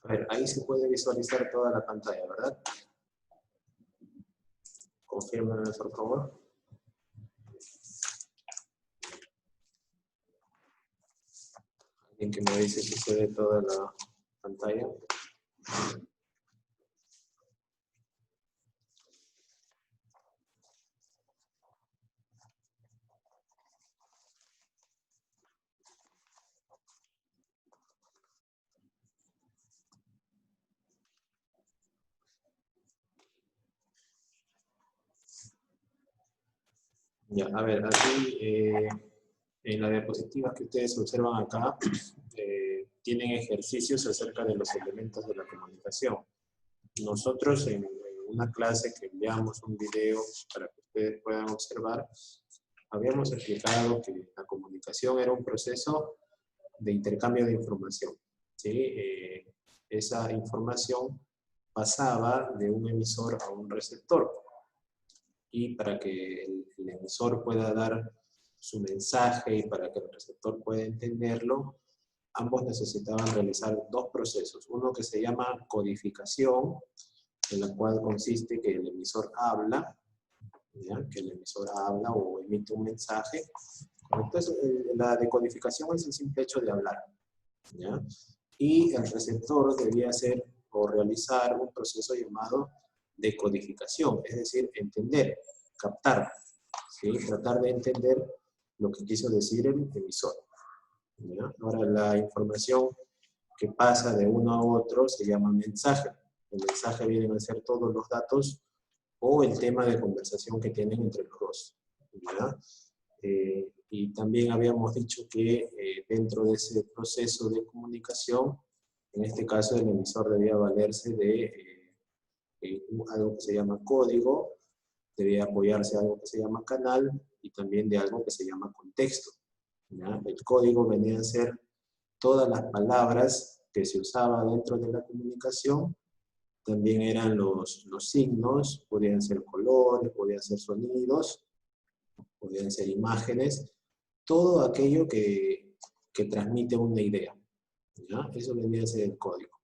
ver, ahí se puede visualizar toda la pantalla, ¿verdad? Confírmame, por favor. Alguien que me dice si se ve toda la pantalla. Ya, a ver, aquí en la diapositiva que ustedes observan acá, tienen ejercicios acerca de los elementos de la comunicación. Nosotros en una clase que enviamos un video para que ustedes puedan observar, habíamos explicado que la comunicación era un proceso de intercambio de información, ¿sí? Esa información pasaba de un emisor a un receptor. Y para que el emisor pueda dar su mensaje y para que el receptor pueda entenderlo, ambos necesitaban realizar dos procesos. Uno que se llama codificación, en la cual consiste que el emisor habla, ¿ya? Que el emisor habla o emite un mensaje. Entonces, la decodificación es el simple hecho de hablar, ¿ya? Y el receptor debía hacer o realizar un proceso llamado decodificación, es decir, entender, captar, ¿sí? Tratar de entender lo que quiso decir el emisor, ¿ya? Ahora, la información que pasa de uno a otro se llama mensaje. El mensaje viene a ser todos los datos o el tema de conversación que tienen entre los dos, ¿ya? Y también habíamos dicho que dentro de ese proceso de comunicación, en este caso el emisor debía valerse de algo que se llama código, debía apoyarse a algo que se llama canal y también de algo que se llama contexto, ¿ya? El código venía a ser todas las palabras que se usaban dentro de la comunicación, también eran los signos, podían ser colores, podían ser sonidos, podían ser imágenes, todo aquello que transmite una idea, ¿ya? Eso vendría a ser el código.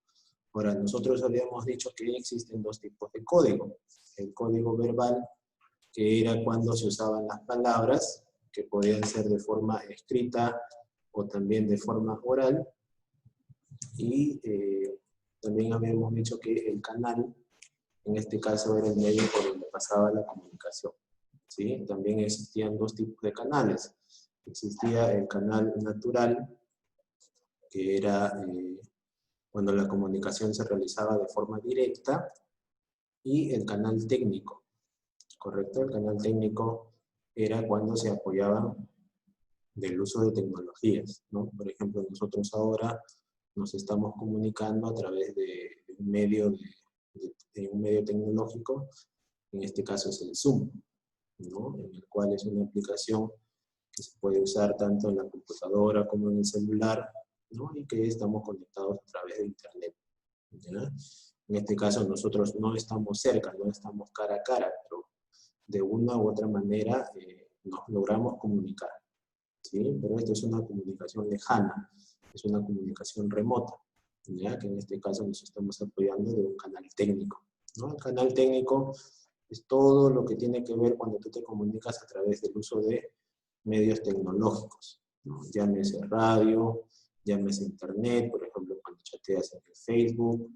Ahora, nosotros habíamos dicho que existen dos tipos de código. El código verbal, que era cuando se usaban las palabras, que podían ser de forma escrita o también de forma oral. Y también habíamos dicho que el canal, en este caso, era el medio por donde pasaba la comunicación, ¿sí? También existían dos tipos de canales. Existía el canal natural, que era cuando la comunicación se realizaba de forma directa, y el canal técnico, ¿correcto? El canal técnico era cuando se apoyaban del uso de tecnologías, ¿no? Por ejemplo, nosotros ahora nos estamos comunicando a través de un medio, de un medio tecnológico, en este caso es el Zoom, ¿no? En el cual es una aplicación que se puede usar tanto en la computadora como en el celular, ¿no? Y que estamos conectados a través de Internet, ¿ya? En este caso nosotros no estamos cerca, no estamos cara a cara, pero de una u otra manera nos logramos comunicar, ¿sí? Pero esto es una comunicación lejana, es una comunicación remota, ¿ya? Que en este caso nos estamos apoyando de un canal técnico, ¿no? El canal técnico es todo lo que tiene que ver cuando tú te comunicas a través del uso de medios tecnológicos, ¿no? Llámese radio, llámese internet, por ejemplo, cuando chateas en el Facebook,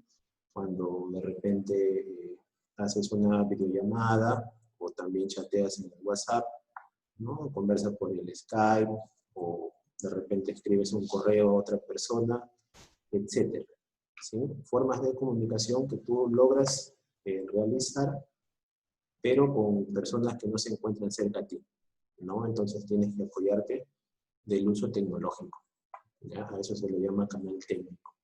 cuando de repente haces una videollamada, o también chateas en el WhatsApp, ¿no? Conversas por el Skype, o de repente escribes un correo a otra persona, etc. ¿Sí? Formas de comunicación que tú logras realizar, pero con personas que no se encuentran cerca a ti, ¿no? Entonces tienes que apoyarte del uso tecnológico, ¿ya? A eso se le llama canal técnico.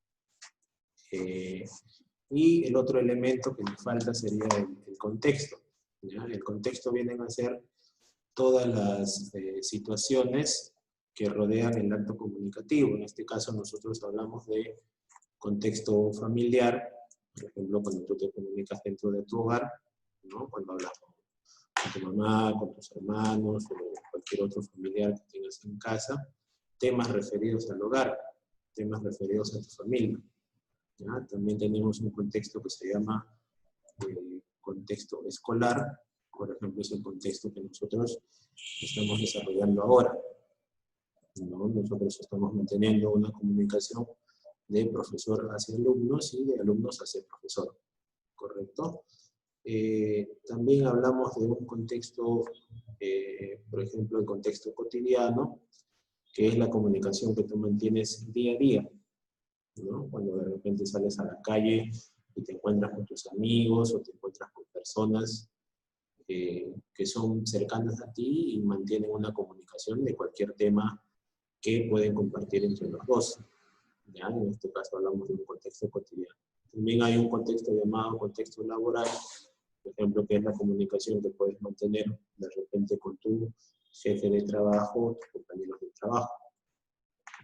Y el otro elemento que nos falta sería el contexto, ¿ya? El contexto vienen a ser todas las situaciones que rodean el acto comunicativo. En este caso nosotros hablamos de contexto familiar, por ejemplo, cuando tú te comunicas dentro de tu hogar, ¿no? Cuando hablas con tu mamá, con tus hermanos o cualquier otro familiar que tengas en casa, temas referidos al hogar, temas referidos a tu familia. ¿ya? También tenemos un contexto que se llama contexto escolar. Por ejemplo, es el contexto que nosotros estamos desarrollando ahora, ¿no? Nosotros estamos manteniendo una comunicación de profesor hacia alumnos y de alumnos hacia profesor, ¿correcto? También hablamos de un contexto, por ejemplo, el contexto cotidiano, que es la comunicación que tú mantienes día a día, ¿no? Cuando de repente sales a la calle y te encuentras con tus amigos o te encuentras con personas que son cercanas a ti y mantienen una comunicación de cualquier tema que pueden compartir entre los dos. ¿Ya? En este caso hablamos de un contexto cotidiano. También hay un contexto llamado contexto laboral, por ejemplo, que es la comunicación que puedes mantener de repente con tu jefe de trabajo, tus compañeros de trabajo,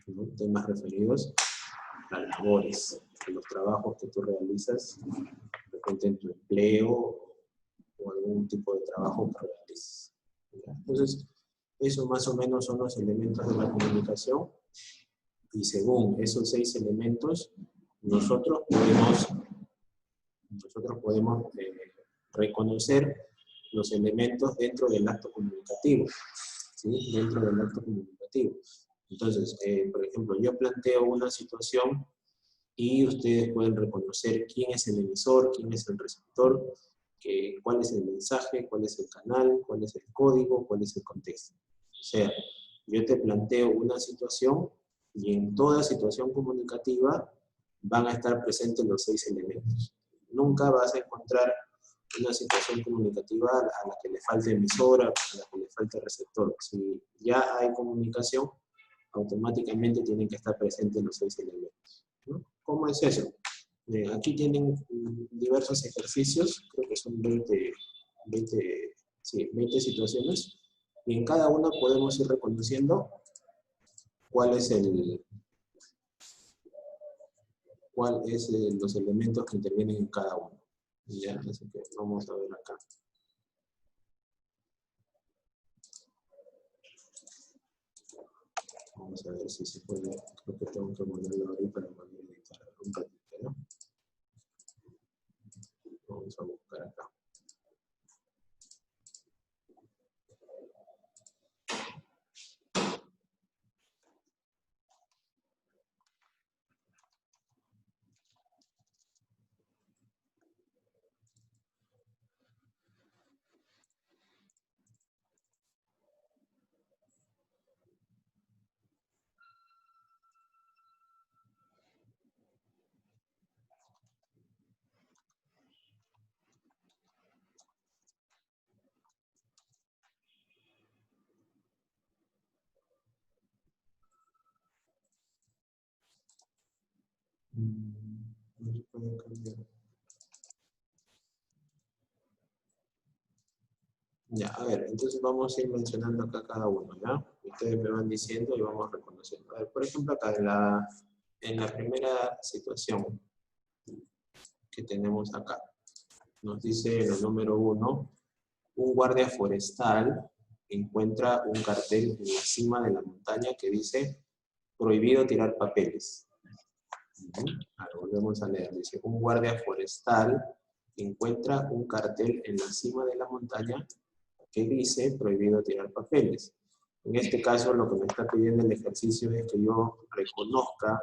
¿no? Temas referidos a labores, a los trabajos que tú realizas, de repente en tu empleo o algún tipo de trabajo que realices. ¿Ya? Entonces, eso más o menos son los elementos de la comunicación, y según esos 6 elementos, nosotros podemos reconocer los elementos dentro del acto comunicativo, ¿sí? Dentro del acto comunicativo. Entonces, por ejemplo, yo planteo una situación y ustedes pueden reconocer quién es el emisor, quién es el receptor, cuál es el mensaje, cuál es el canal, cuál es el código, cuál es el contexto. O sea, yo te planteo una situación y en toda situación comunicativa van a estar presentes los 6 elementos. Nunca vas a encontrar una situación comunicativa a la que le falte emisora, a la que le falte receptor. Si ya hay comunicación, automáticamente tienen que estar presentes los 6 elementos, ¿no? ¿Cómo es eso? Aquí tienen diversos ejercicios, creo que son 20 situaciones, y en cada una podemos ir reconociendo cuál es los elementos que intervienen en cada uno. Ya, así que vamos a ver acá. Vamos a ver si se puede. Creo que tengo que ponerlo ahí para poder editar un ratito, ¿no? Vamos a buscar acá. No se puede cambiar. Ya, a ver, entonces vamos a ir mencionando acá cada uno, ¿ya? Ustedes me van diciendo y vamos reconociendo. A ver, por ejemplo, acá en la primera situación que tenemos acá, nos dice el número 1, un guardia forestal encuentra un cartel en la cima de la montaña que dice prohibido tirar papeles. Ahora volvemos a leer. Dice, un guardia forestal encuentra un cartel en la cima de la montaña que dice prohibido tirar papeles. En este caso, lo que me está pidiendo el ejercicio es que yo reconozca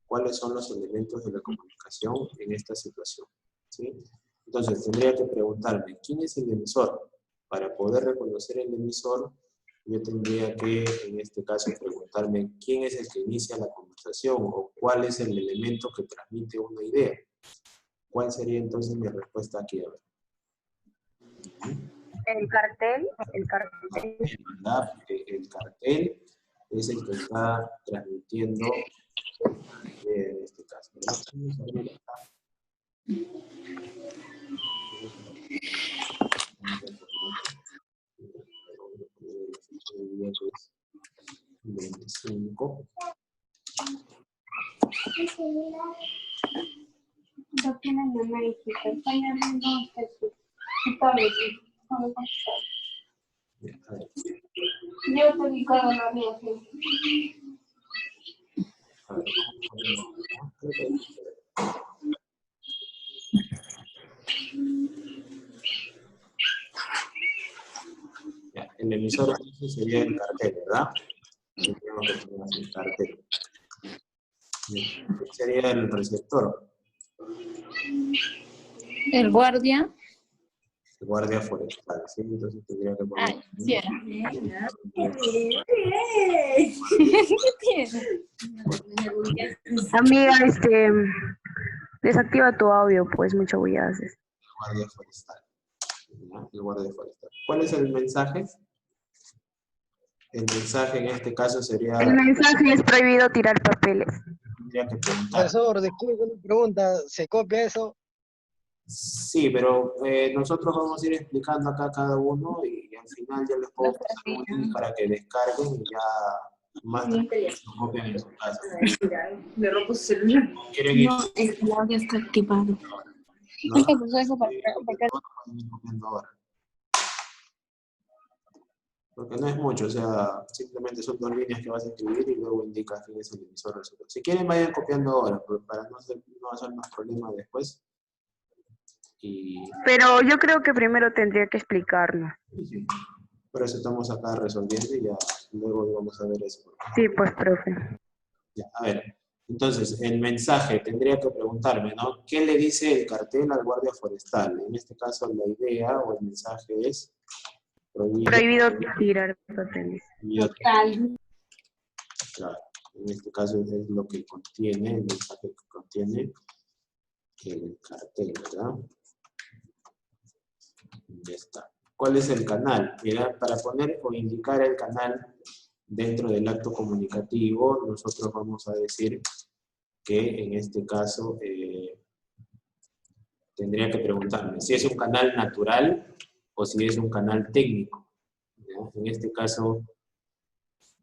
cuáles son los elementos de la comunicación en esta situación, ¿sí? Entonces, tendría que preguntarme, ¿quién es el emisor? Para poder reconocer el emisor, yo tendría que, en este caso, preguntarme quién es el que inicia la conversación o cuál es el elemento que transmite una idea. ¿Cuál sería entonces mi respuesta aquí? A ver. El cartel. ¿Verdad? El cartel es el que está transmitiendo en este caso, ¿verdad? Vamos a ver acá. 25. Ya, el emisor entonces sería el cartel, ¿verdad? Tendríamos que poner así, el cartel. ¿Qué sería el receptor? El guardia. El guardia forestal, ¿sí? Entonces tendría que poner... Ay, sí era. ¿Qué tiene? Amiga, desactiva tu audio, pues mucho bulla haces. Guardia forestal. ¿Ya? El guardia forestal. ¿Cuál es el mensaje? El mensaje en este caso sería... El mensaje es prohibido tirar papeles. Tendría que preguntar. Profesor, disculpe una pregunta, ¿se copia eso? Sí, pero nosotros vamos a ir explicando acá cada uno y al final ya les puedo pasar un link para que descarguen y ya más lo copian en su casa. Le rompo su celular. ¿Quieren ir? No, el audio está activado. ¿No? Es que puso eso para Pueden ir copiando ahora. Porque no es mucho, o sea, simplemente son 2 líneas que vas a escribir y luego indicas quién es el emisor receptor. Si quieren, vayan copiando ahora, para no hacer más problemas después. Pero yo creo que primero tendría que explicarnos. Sí. Por eso estamos acá resolviendo y ya luego vamos a ver eso. Sí, pues, profe. Ya, a ver, entonces, el mensaje, tendría que preguntarme, ¿no? ¿Qué le dice el cartel al guardia forestal? En este caso, la idea o el mensaje es Prohibido tirar papeles. total. Claro, en este caso es lo que contiene, el mensaje que contiene el cartel, ¿verdad? Ya está. ¿Cuál es el canal? Mira, para poner o indicar el canal dentro del acto comunicativo, nosotros vamos a decir que en este caso tendría que preguntarme si es un canal natural o si es un canal técnico. ¿Ya? En este caso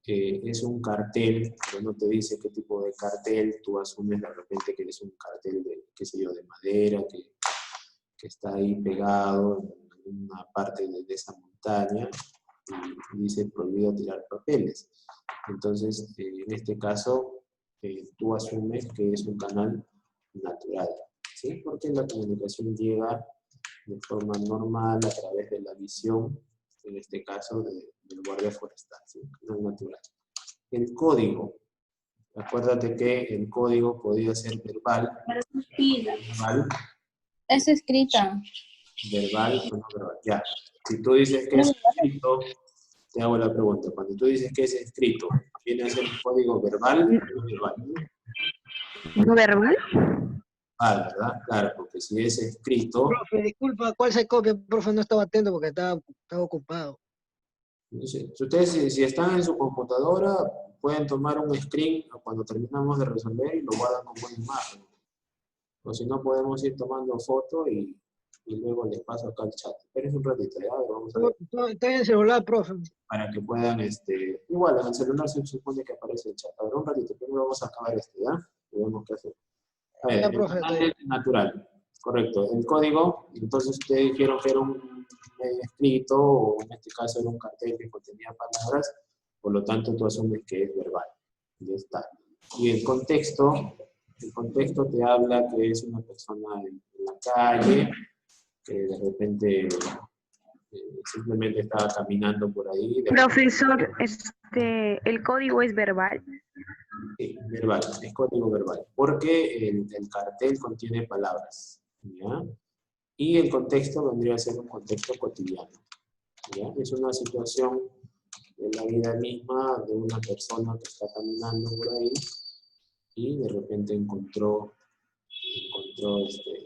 es un cartel, pero no te dice qué tipo de cartel, tú asumes de repente que es un cartel de, qué sé yo, de madera, que está ahí pegado en una parte de esa montaña y dice prohibido tirar papeles. Entonces, en este caso, tú asumes que es un canal natural, ¿sí? Porque la comunicación llega de forma normal a través de la visión, en este caso del guardia forestal, ¿sí? Canal natural. El código. Acuérdate que el código podía ser verbal, Es escrita. verbal o no verbal. Ya. Si tú dices que es escrito, te hago la pregunta. Cuando tú dices que es escrito, ¿viene a ser un código verbal o no verbal? ¿No verbal? Ah, ¿verdad? Claro, porque si es escrito, Profe, disculpa, ¿cuál se copia? Profe, no estaba atento porque estaba ocupado. no sé, si ustedes si están en su computadora, pueden tomar un screen cuando terminamos de resolver y lo guardan como una imagen. O si no, podemos ir tomando foto y luego les paso acá el chat. Esperen un ratito, ¿ya? A ver, vamos a ver. Estoy en el celular, profe. Para que puedan, igual en el celular se supone que aparece el chat. A ver, un ratito, primero vamos a acabar ¿ya? Y vemos qué hacer. A ver, Ya, el profe, canal estoy. es natural, correcto. El código, entonces ustedes dijeron que era un medio escrito, o en este caso era un cartel que contenía palabras, por lo tanto tú asumes que es verbal. Ya está. Y el contexto te habla que es una persona en la calle, que de repente simplemente estaba caminando por ahí. Profesor, el código es verbal. Sí, verbal, es código verbal, porque el cartel contiene palabras, ¿ya? Y el contexto vendría a ser un contexto cotidiano, ¿ya? Es una situación de la vida misma de una persona que está caminando por ahí y de repente encontró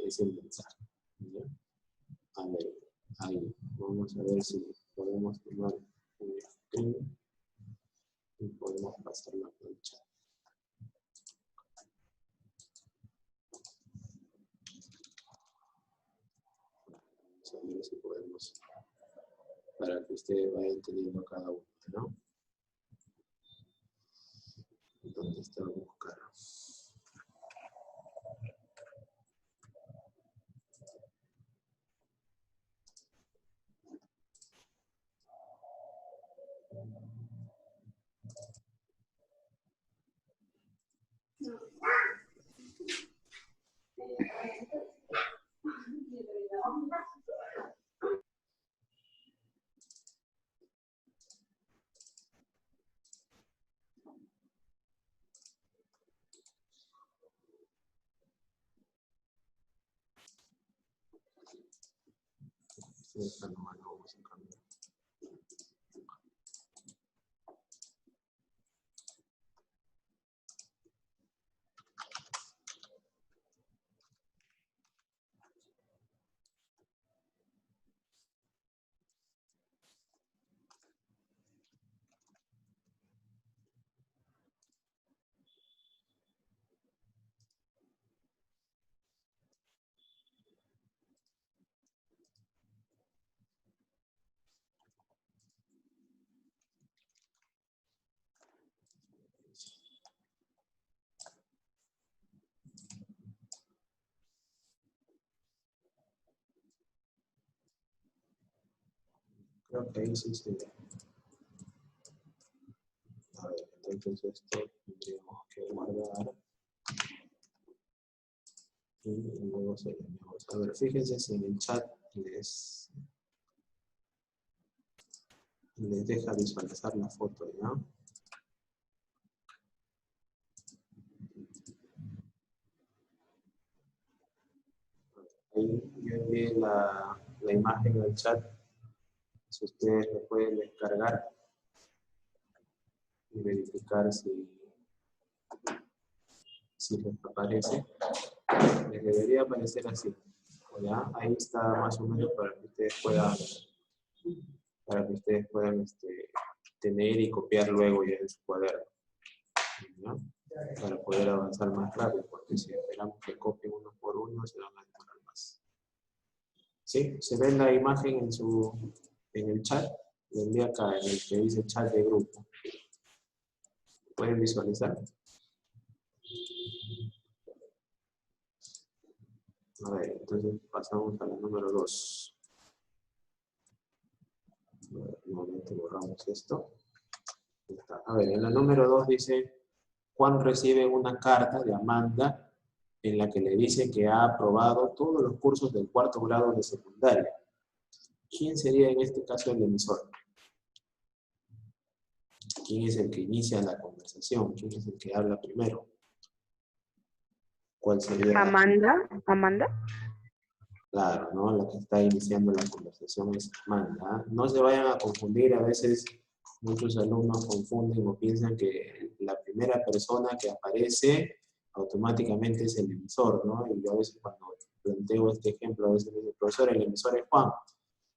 ese mensaje, ¿ya? A ver, ahí, vamos a ver si podemos tomar un screen y podemos pasarlo por el chat. Vamos a ver si podemos, para que ustedes vayan entendiendo cada uno, ¿no? ¿Dónde está buscar? Esta nomás lo vamos a cambiar. Creo que ahí sí se ve. A ver, entonces esto tendríamos que guardar. Y luego se lo enviamos. A ver, fíjense si en el chat les deja visualizar la foto, ¿ya? Ahí yo envié la imagen al chat. Si ustedes lo pueden descargar y verificar si les aparece. Les debería aparecer así. ¿Ya? Ahí está más o menos para que ustedes puedan tener y copiar luego ya en su cuaderno, ¿ya? Para poder avanzar más rápido, porque si esperamos que copien uno por uno se van a demorar más. ¿Sí? ¿Se ve la imagen en el chat? Le envié acá en el que dice chat de grupo. ¿Pueden visualizar? A ver, entonces pasamos a la número 2. Un momento, borramos esto. A ver, en la número 2 dice, Juan recibe una carta de Amanda en la que le dice que ha aprobado todos los cursos del 4º grado de secundaria. ¿Quién sería en este caso el emisor? ¿Quién es el que inicia la conversación? ¿Quién es el que habla primero? ¿Cuál sería? Amanda. Claro, ¿no? La que está iniciando la conversación es Amanda. No se vayan a confundir, a veces muchos alumnos confunden o piensan que la primera persona que aparece automáticamente es el emisor, ¿no? Y yo a veces cuando planteo este ejemplo, a veces me dice, profesor, el emisor es Juan.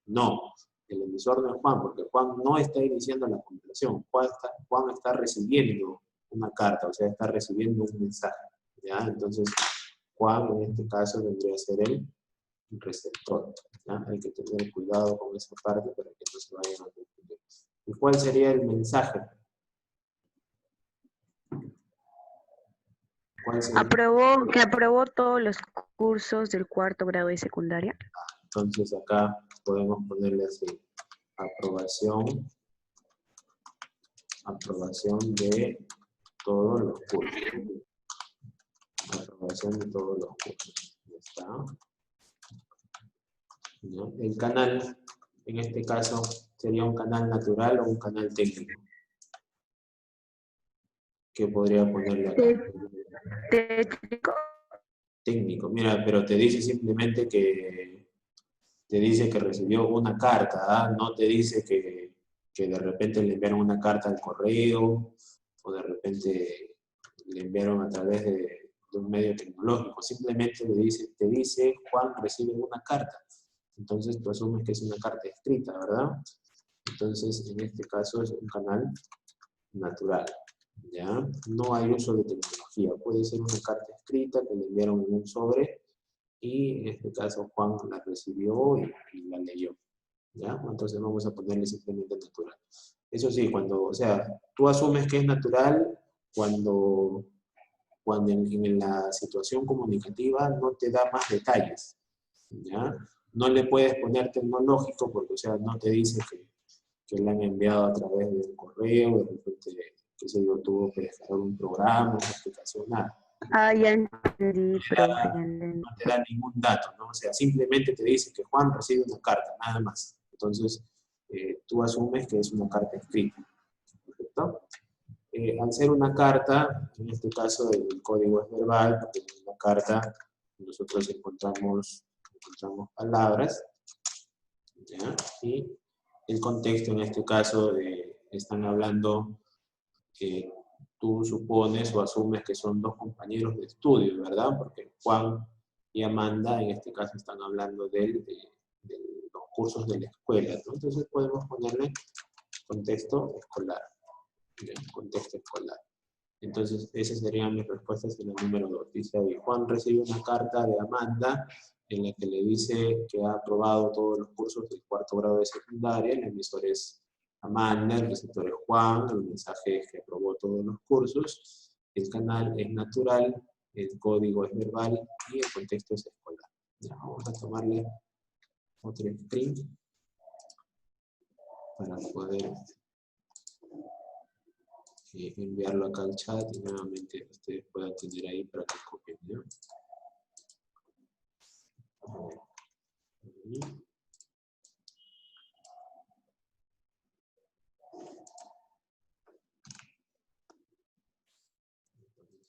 No, el emisor no es Juan, porque Juan no está iniciando la conversación. Juan está recibiendo una carta, o sea, está recibiendo un mensaje, ¿ya? Entonces, Juan en este caso vendría a ser el receptor, ¿ya? Hay que tener cuidado con esa parte para que no se vayan a confundir. ¿Y cuál sería el mensaje? ¿Cuál sería? Que aprobó todos los cursos del 4º grado de secundaria. Entonces acá podemos ponerle así, aprobación de todos los cursos. Aprobación de todos los cursos. Ya está. ¿No? El canal, en este caso, sería un canal natural o un canal técnico. ¿Qué podría ponerle acá? Técnico. Mira, pero te dice simplemente que recibió una carta, ¿ah? No te dice que de repente le enviaron una carta al correo o de repente le enviaron a través de un medio tecnológico. Simplemente te dice Juan recibe una carta. Entonces tú asumes que es una carta escrita, ¿verdad? Entonces en este caso es un canal natural, ¿ya? No hay uso de tecnología. Puede ser una carta escrita que le enviaron en un sobre y en este caso Juan la recibió y la leyó, ¿ya? Entonces vamos a ponerle simplemente natural. Eso sí, o sea, tú asumes que es natural cuando en la situación comunicativa no te da más detalles, ¿ya? No le puedes poner tecnológico porque, o sea, no te dice que le han enviado a través del correo, de repente, qué sé yo, tuvo que descargar un programa, una aplicación, nada. Ah, ya entendí, profe. No te da ningún dato, ¿no? O sea, simplemente te dice que Juan recibe una carta, nada más. Entonces, tú asumes que es una carta escrita, ¿correcto? Al ser una carta, en este caso el código es verbal, porque en una carta nosotros encontramos palabras, ¿Ya? Y el contexto en este caso están hablando que tú supones o asumes que son dos compañeros de estudio, ¿verdad? Porque Juan y Amanda en este caso están hablando de los cursos de la escuela, ¿no? Entonces podemos ponerle contexto escolar. ¿Ya? Contexto escolar. Entonces, esas serían mis respuestas en el número 2. Dice ahí, Juan recibe una carta de Amanda en la que le dice que ha aprobado todos los cursos del cuarto grado de secundaria. El emisor es Amanda, el receptor es Juan, el mensaje es que aprobó todos los cursos, el canal es natural, el código es verbal y el contexto es escolar. Ya, vamos a tomarle otro screen para poder enviarlo acá al chat y nuevamente ustedes puedan tener ahí para que copien, ¿no?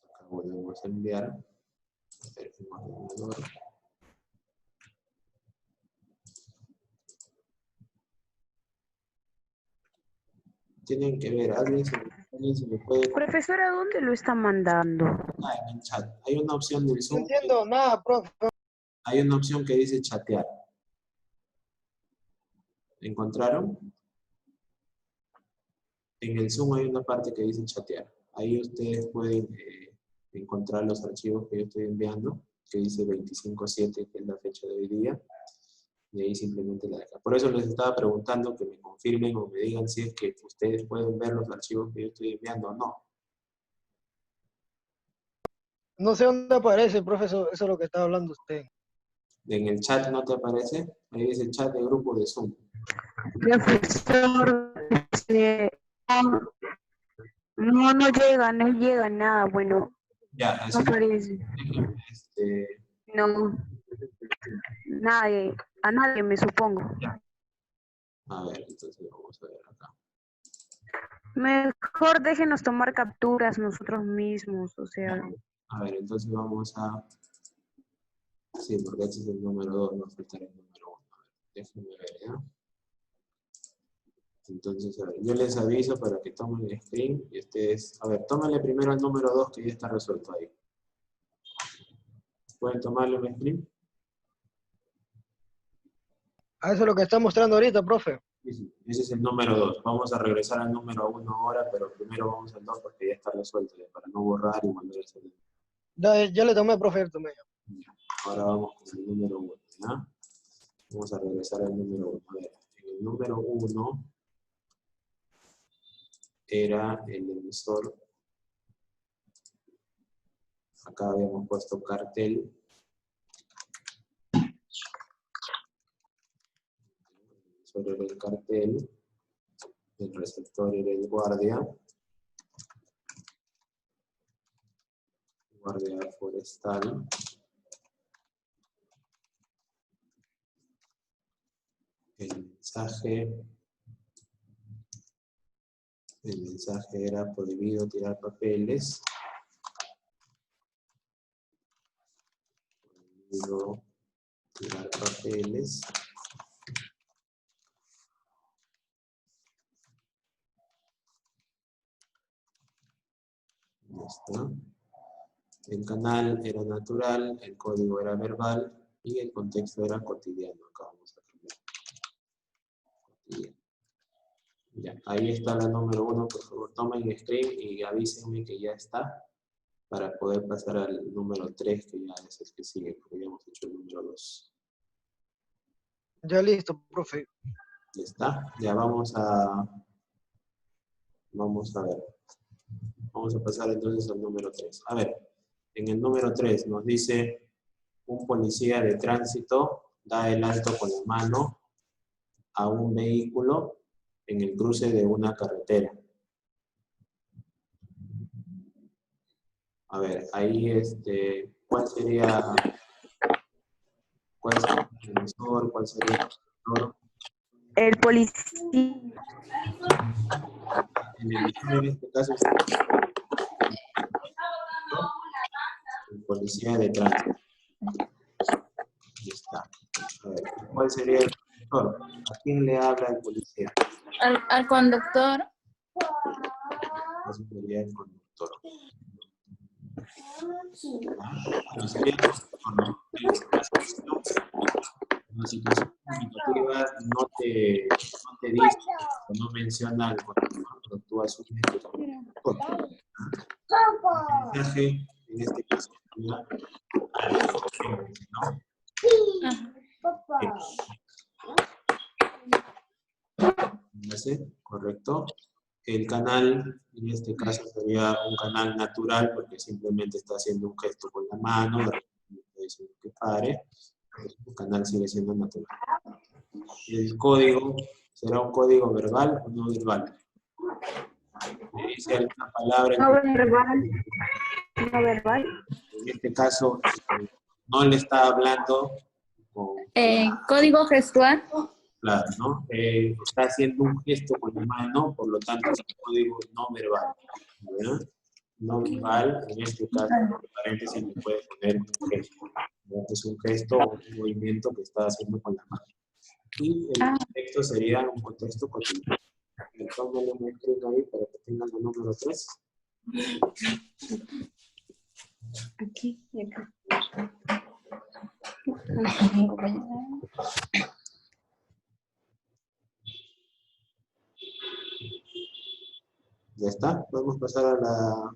Acá volvemos a enviar. Tienen que ver, alguien se me puede... Profesora, ¿dónde lo está mandando? En el chat. Hay una opción del No Zoom. entiendo nada, profe. Hay una opción que dice chatear. ¿Encontraron? En el Zoom hay una parte que dice chatear. Ahí ustedes pueden encontrar los archivos que yo estoy enviando, que dice 25/7, que es la fecha de hoy día. Y ahí simplemente la dejan. Por eso les estaba preguntando que me confirmen o me digan si es que ustedes pueden ver los archivos que yo estoy enviando o no. No sé dónde aparece, profesor. Eso es lo que está hablando usted. En el chat no te aparece. Ahí dice chat de grupo de Zoom. Profesor, no llega nada, bueno, Ya, no así aparece. No, nadie, a nadie me supongo. a ver, entonces vamos a ver acá. Mejor déjenos tomar capturas nosotros mismos, o sea. A ver, entonces vamos a... Sí, porque este es el número 2, nos faltará el número 1. A ver, déjenme ver, ¿ya? Entonces, a ver, yo les aviso para que tomen el screen y ustedes... A ver, tómenle primero el número 2 que ya está resuelto ahí. ¿Pueden tomarle un screen? Ah, eso es lo que está mostrando ahorita, profe. Sí, ese es el número 2. Vamos a regresar al número 1 ahora, pero primero vamos al 2 porque ya está resuelto, ya, para no borrar y volver a hacer el... Ya le tomé, profe, ya tomé. Ya. Ahora vamos con el número 1, ¿ya? Vamos a regresar al número 1. A ver, en el número 1 era el emisor. Acá habíamos puesto cartel. El emisor era el cartel. El receptor era el guardia. Guardia forestal. El mensaje era prohibido tirar papeles. Prohibido tirar papeles. Ya está. El canal era natural, el código era verbal y el contexto era cotidiano. Acá vamos a cambiar. Cotidiano. Ya, ahí está la número 1. Por favor, tomen el screen y avísenme que ya está para poder pasar al número 3, que ya es el que sigue, porque ya hemos hecho el número 2. Ya listo, profe. Ya está. Ya vamos a ver. Vamos a pasar entonces al número 3. A ver, en el número 3 nos dice un policía de tránsito da el alto con la mano a un vehículo en el cruce de una carretera. A ver, ahí ¿cuál sería el emisor? ¿Cuál sería el receptor? El policía. El emisor en este caso es el policía de tránsito. Ahí está. A ver, ¿cuál sería el receptor? ¿A quién le habla el policía? Al conductor. Eso sería el conductor. Pero sería una situación comunicativa no te dice o no menciona al conductor, pero tú asumes que es el conductor. El mensaje en este caso sería ¿no? Correcto. El canal, en este caso, sería un canal natural porque simplemente está haciendo un gesto con la mano, de repente está diciendo que pare, el canal sigue siendo natural. El código, ¿será un código verbal o no verbal? Me dice alguna palabra. No verbal. No verbal. En este caso, no le está hablando con... Código gestual. Claro, ¿no? Está haciendo un gesto con la mano, por lo tanto es un código no verbal. ¿Verdad? No verbal, en este caso, entre paréntesis, me puede poner un gesto. ¿Verdad? Es un gesto o un movimiento que está haciendo con la mano. Y el contexto sería un contexto cotidiano. Póngale un screen ahí para que tengan el número 3. Aquí y acá. Ya está, podemos pasar a la...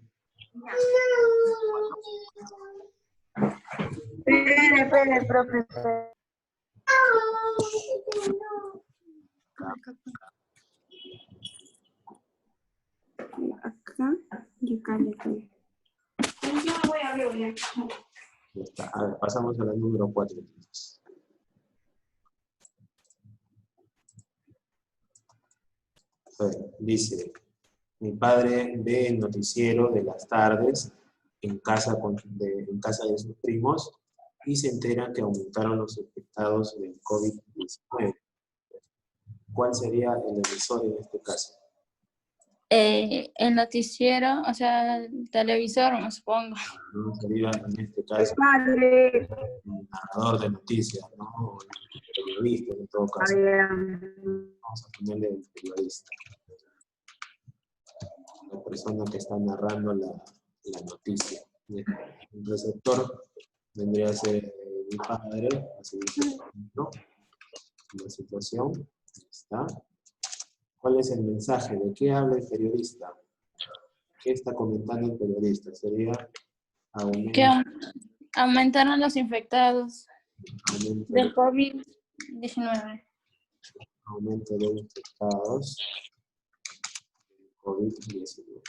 Espere, profesor. Acá y acá. Yo me voy a abrir. Ya está. A ver, pasamos a la número 4. A ver, dice, mi padre ve el noticiero de las tardes en casa de sus primos y se entera que aumentaron los infectados del COVID-19. ¿Cuál sería el emisor en este caso? El noticiero, o sea, el televisor, me supongo. ¿No? Sería en este caso Padre. un narrador de noticias, ¿no? O el periodista en todo caso. Vamos a ponerle el periodista. La persona que está narrando la noticia. El receptor vendría a ser mi padre, así ¿no? La situación, está. ¿Cuál es el mensaje? ¿De qué habla el periodista? ¿Qué está comentando el periodista? Sería Que aumentaron los infectados del COVID-19. Aumento de infectados COVID-19.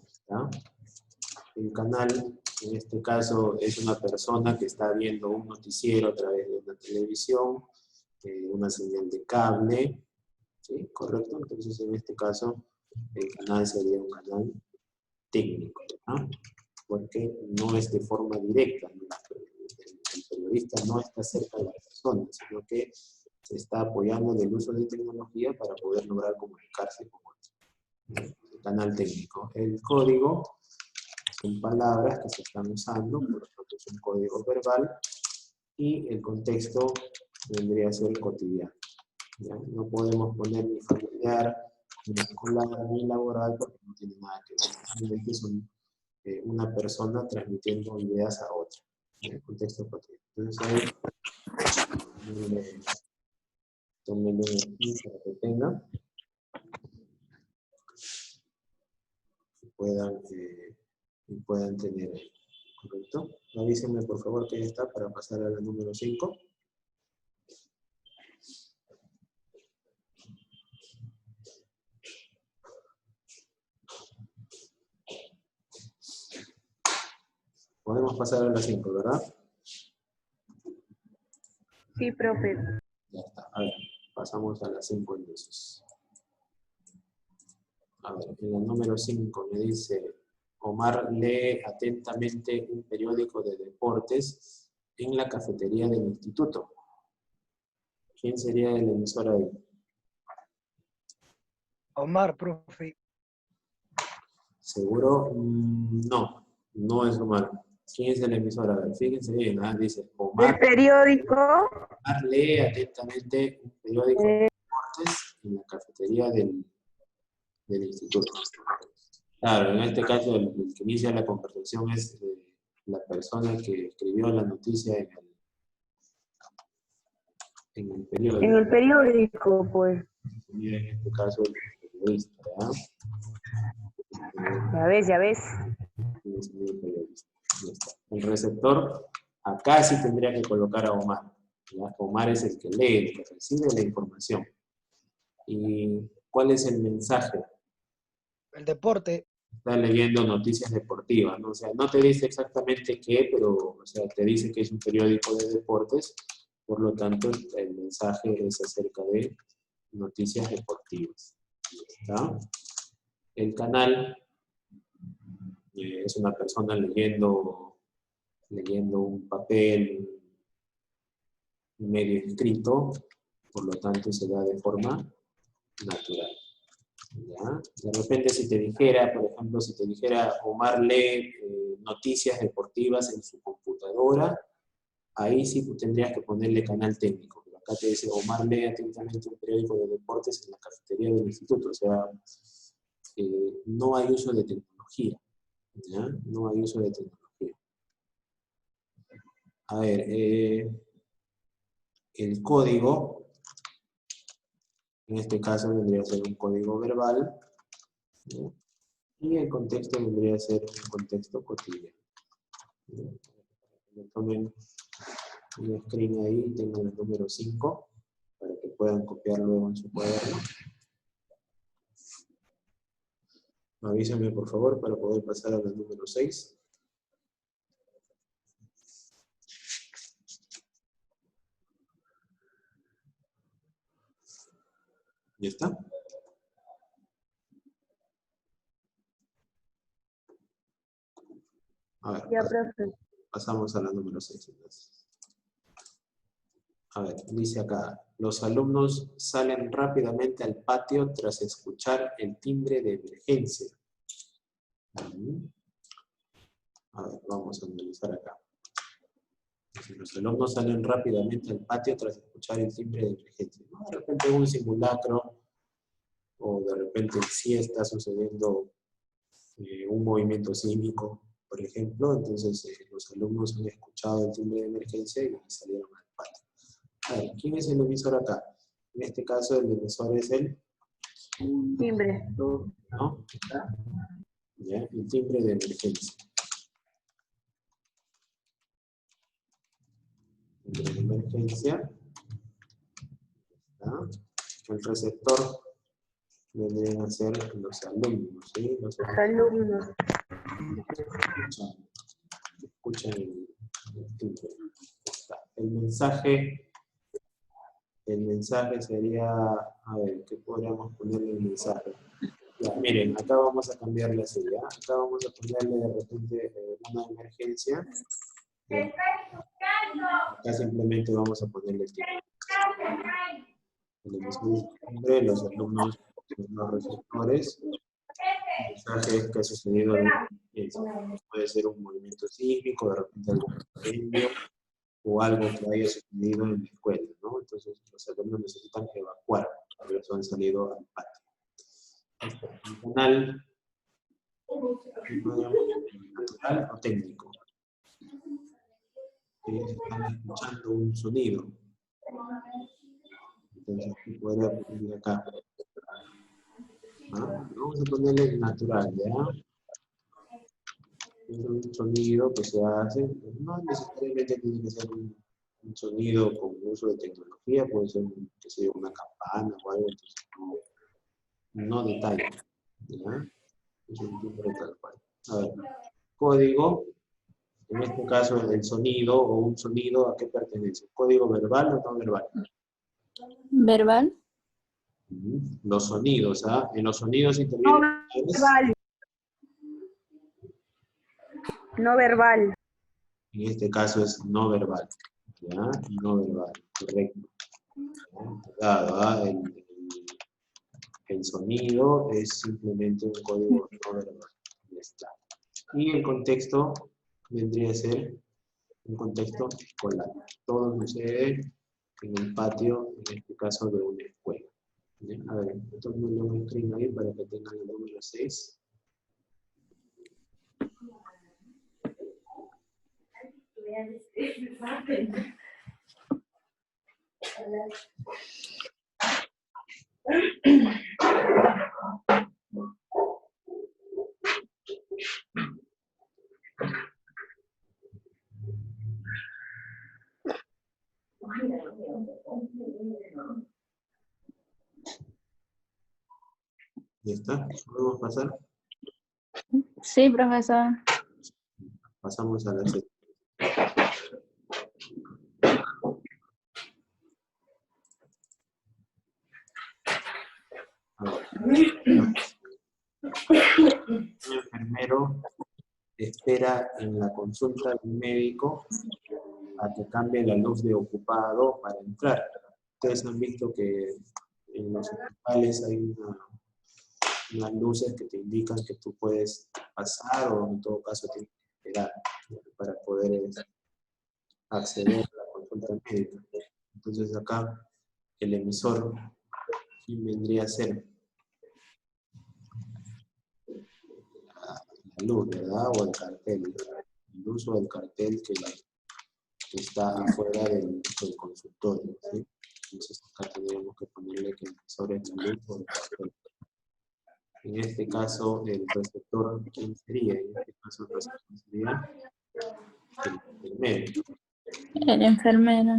¿Está? El canal, en este caso, es una persona que está viendo un noticiero a través de una televisión, una señal de cable, ¿sí? ¿Correcto? Entonces, en este caso, el canal sería un canal técnico, ¿no? Porque no es de forma directa, ¿no? El periodista no está cerca de la persona, sino que se está apoyando del uso de tecnología para poder lograr comunicarse con otros. El canal técnico. El código son palabras que se están usando, por lo tanto es un código verbal, y el contexto vendría a ser cotidiano. ¿Ya? No podemos poner ni familiar, ni escolar, ni laboral, porque no tiene nada que ver. Simplemente son una persona transmitiendo ideas a otra. En el contexto cotidiano. Entonces ahí, tómenlo aquí para que tengan. Y puedan tener, ¿correcto? Avísenme por favor que ya está para pasar a la número 5. Podemos pasar a la 5, ¿verdad? Sí, profe. Ya está. A ver, pasamos a la 5 entonces. A ver, en la número 5 me dice, Omar lee atentamente un periódico de deportes en la cafetería del instituto. ¿Quién sería el emisor ahí? Omar, profe. ¿Seguro? No, no es Omar. ¿Quién es el emisor? A ver, fíjense bien, dice El Omar. periódico. Omar lee atentamente un periódico de deportes en la cafetería del instituto. Claro, en este caso el que inicia la conversación es la persona que escribió la noticia en el periódico. En el periódico, pues. Y en este caso el periodista, ¿verdad? Ya ves. El periodista. Ya está. El receptor, acá sí tendría que colocar a Omar. ¿Ya? Omar es el que lee, el que recibe la información. ¿Y cuál es el mensaje? El deporte. Está leyendo noticias deportivas, ¿no? O sea, no te dice exactamente qué, pero, o sea, te dice que es un periódico de deportes, por lo tanto, el mensaje es acerca de noticias deportivas. ¿Está? El canal es una persona leyendo un papel, un medio escrito, por lo tanto, se da de forma natural. ¿Ya? De repente si te dijera, por ejemplo, si te dijera Omar lee noticias deportivas en su computadora, ahí sí tú tendrías que ponerle canal técnico. Pero acá te dice Omar lee atentamente un periódico de deportes en la cafetería del instituto. O sea, no hay uso de tecnología. ¿Ya? No hay uso de tecnología. A ver, el código, en este caso vendría a ser un código verbal, ¿ya? Y el contexto vendría a ser un contexto cotidiano. Le tomen un screen ahí, tengan el número 5, para que puedan copiar luego en su cuaderno. Avísenme por favor para poder pasar al número 6. ¿Ya está? A ver, Ya, profe. pasamos a la número 6 entonces. A ver, dice acá, los alumnos salen rápidamente al patio tras escuchar el timbre de emergencia. A ver, vamos a analizar acá. Los alumnos salen rápidamente al patio tras escuchar el timbre de emergencia. ¿No? De repente un simulacro, o de repente sí está sucediendo un movimiento sísmico, por ejemplo, entonces los alumnos han escuchado el timbre de emergencia y salieron al patio. A ver, ¿quién es el emisor acá? En este caso el emisor es el Timbre. ¿no? ¿Ya? El timbre de emergencia. Timbre de emergencia. ¿Ya? El receptor vendrían a ser los alumnos, ¿sí? Los Alumnos. escuchan el timbre. El mensaje sería, a ver, ¿qué podríamos ponerle el mensaje? Ya, miren, acá vamos a cambiarle así, ¿ya? Acá vamos a ponerle de repente una emergencia. ¿Ya? Acá simplemente vamos a ponerle el timbre. El mismo timbre, los alumnos, los receptores. El mensaje es que ha sucedido algo. Puede ser un movimiento sísmico, de repente algún incendio, o algo que haya sucedido en la escuela, ¿no? Entonces los alumnos necesitan evacuar, por eso han salido al patio. Un canal natural o técnico. Ellos están escuchando un sonido. Entonces, ¿qué podría poner acá? ¿Ah? Vamos a ponerle natural, ¿ya? Es un sonido que se hace, no necesariamente tiene que ser un sonido con uso de tecnología, puede ser que sea una campana o algo, entonces no detalle, ¿ya? Es un timbre tal cual. A ver, código, en este caso el sonido o un sonido, ¿a qué pertenece? ¿Código verbal o no verbal? ¿Verbal? Los sonidos, ¿ah? En los sonidos No intervienen... verbal. No verbal. En este caso es no verbal, ¿ya? No verbal, correcto. Cuidado, ¿ah? El sonido es simplemente un código no verbal. Ya está. Y el contexto vendría a ser un contexto escolar. Todo sucede en el patio, en este caso de una escuela. ¿Bien? A ver, tómenle un screen ahí para que tengan el número 6. ¿Ya está? ¿Podemos pasar? Sí, profesor. Pasamos a la siguiente. Un enfermero espera en la consulta de un médico a que cambie la luz de ocupado para entrar. Ustedes han visto que en los hospitales hay unas luces que te indican que tú puedes pasar o en todo caso tienes que esperar para poder acceder a la consulta médica. Entonces acá el emisor, ¿quién vendría a ser? La luz, ¿verdad? O el cartel. El luz o el cartel que está afuera del consultorio, ¿sí? Entonces acá tendríamos que ponerle que el emisor es la luz o el cartel. En este caso, el receptor, ¿quién sería? En este caso, el receptor sería el enfermero. El enfermero.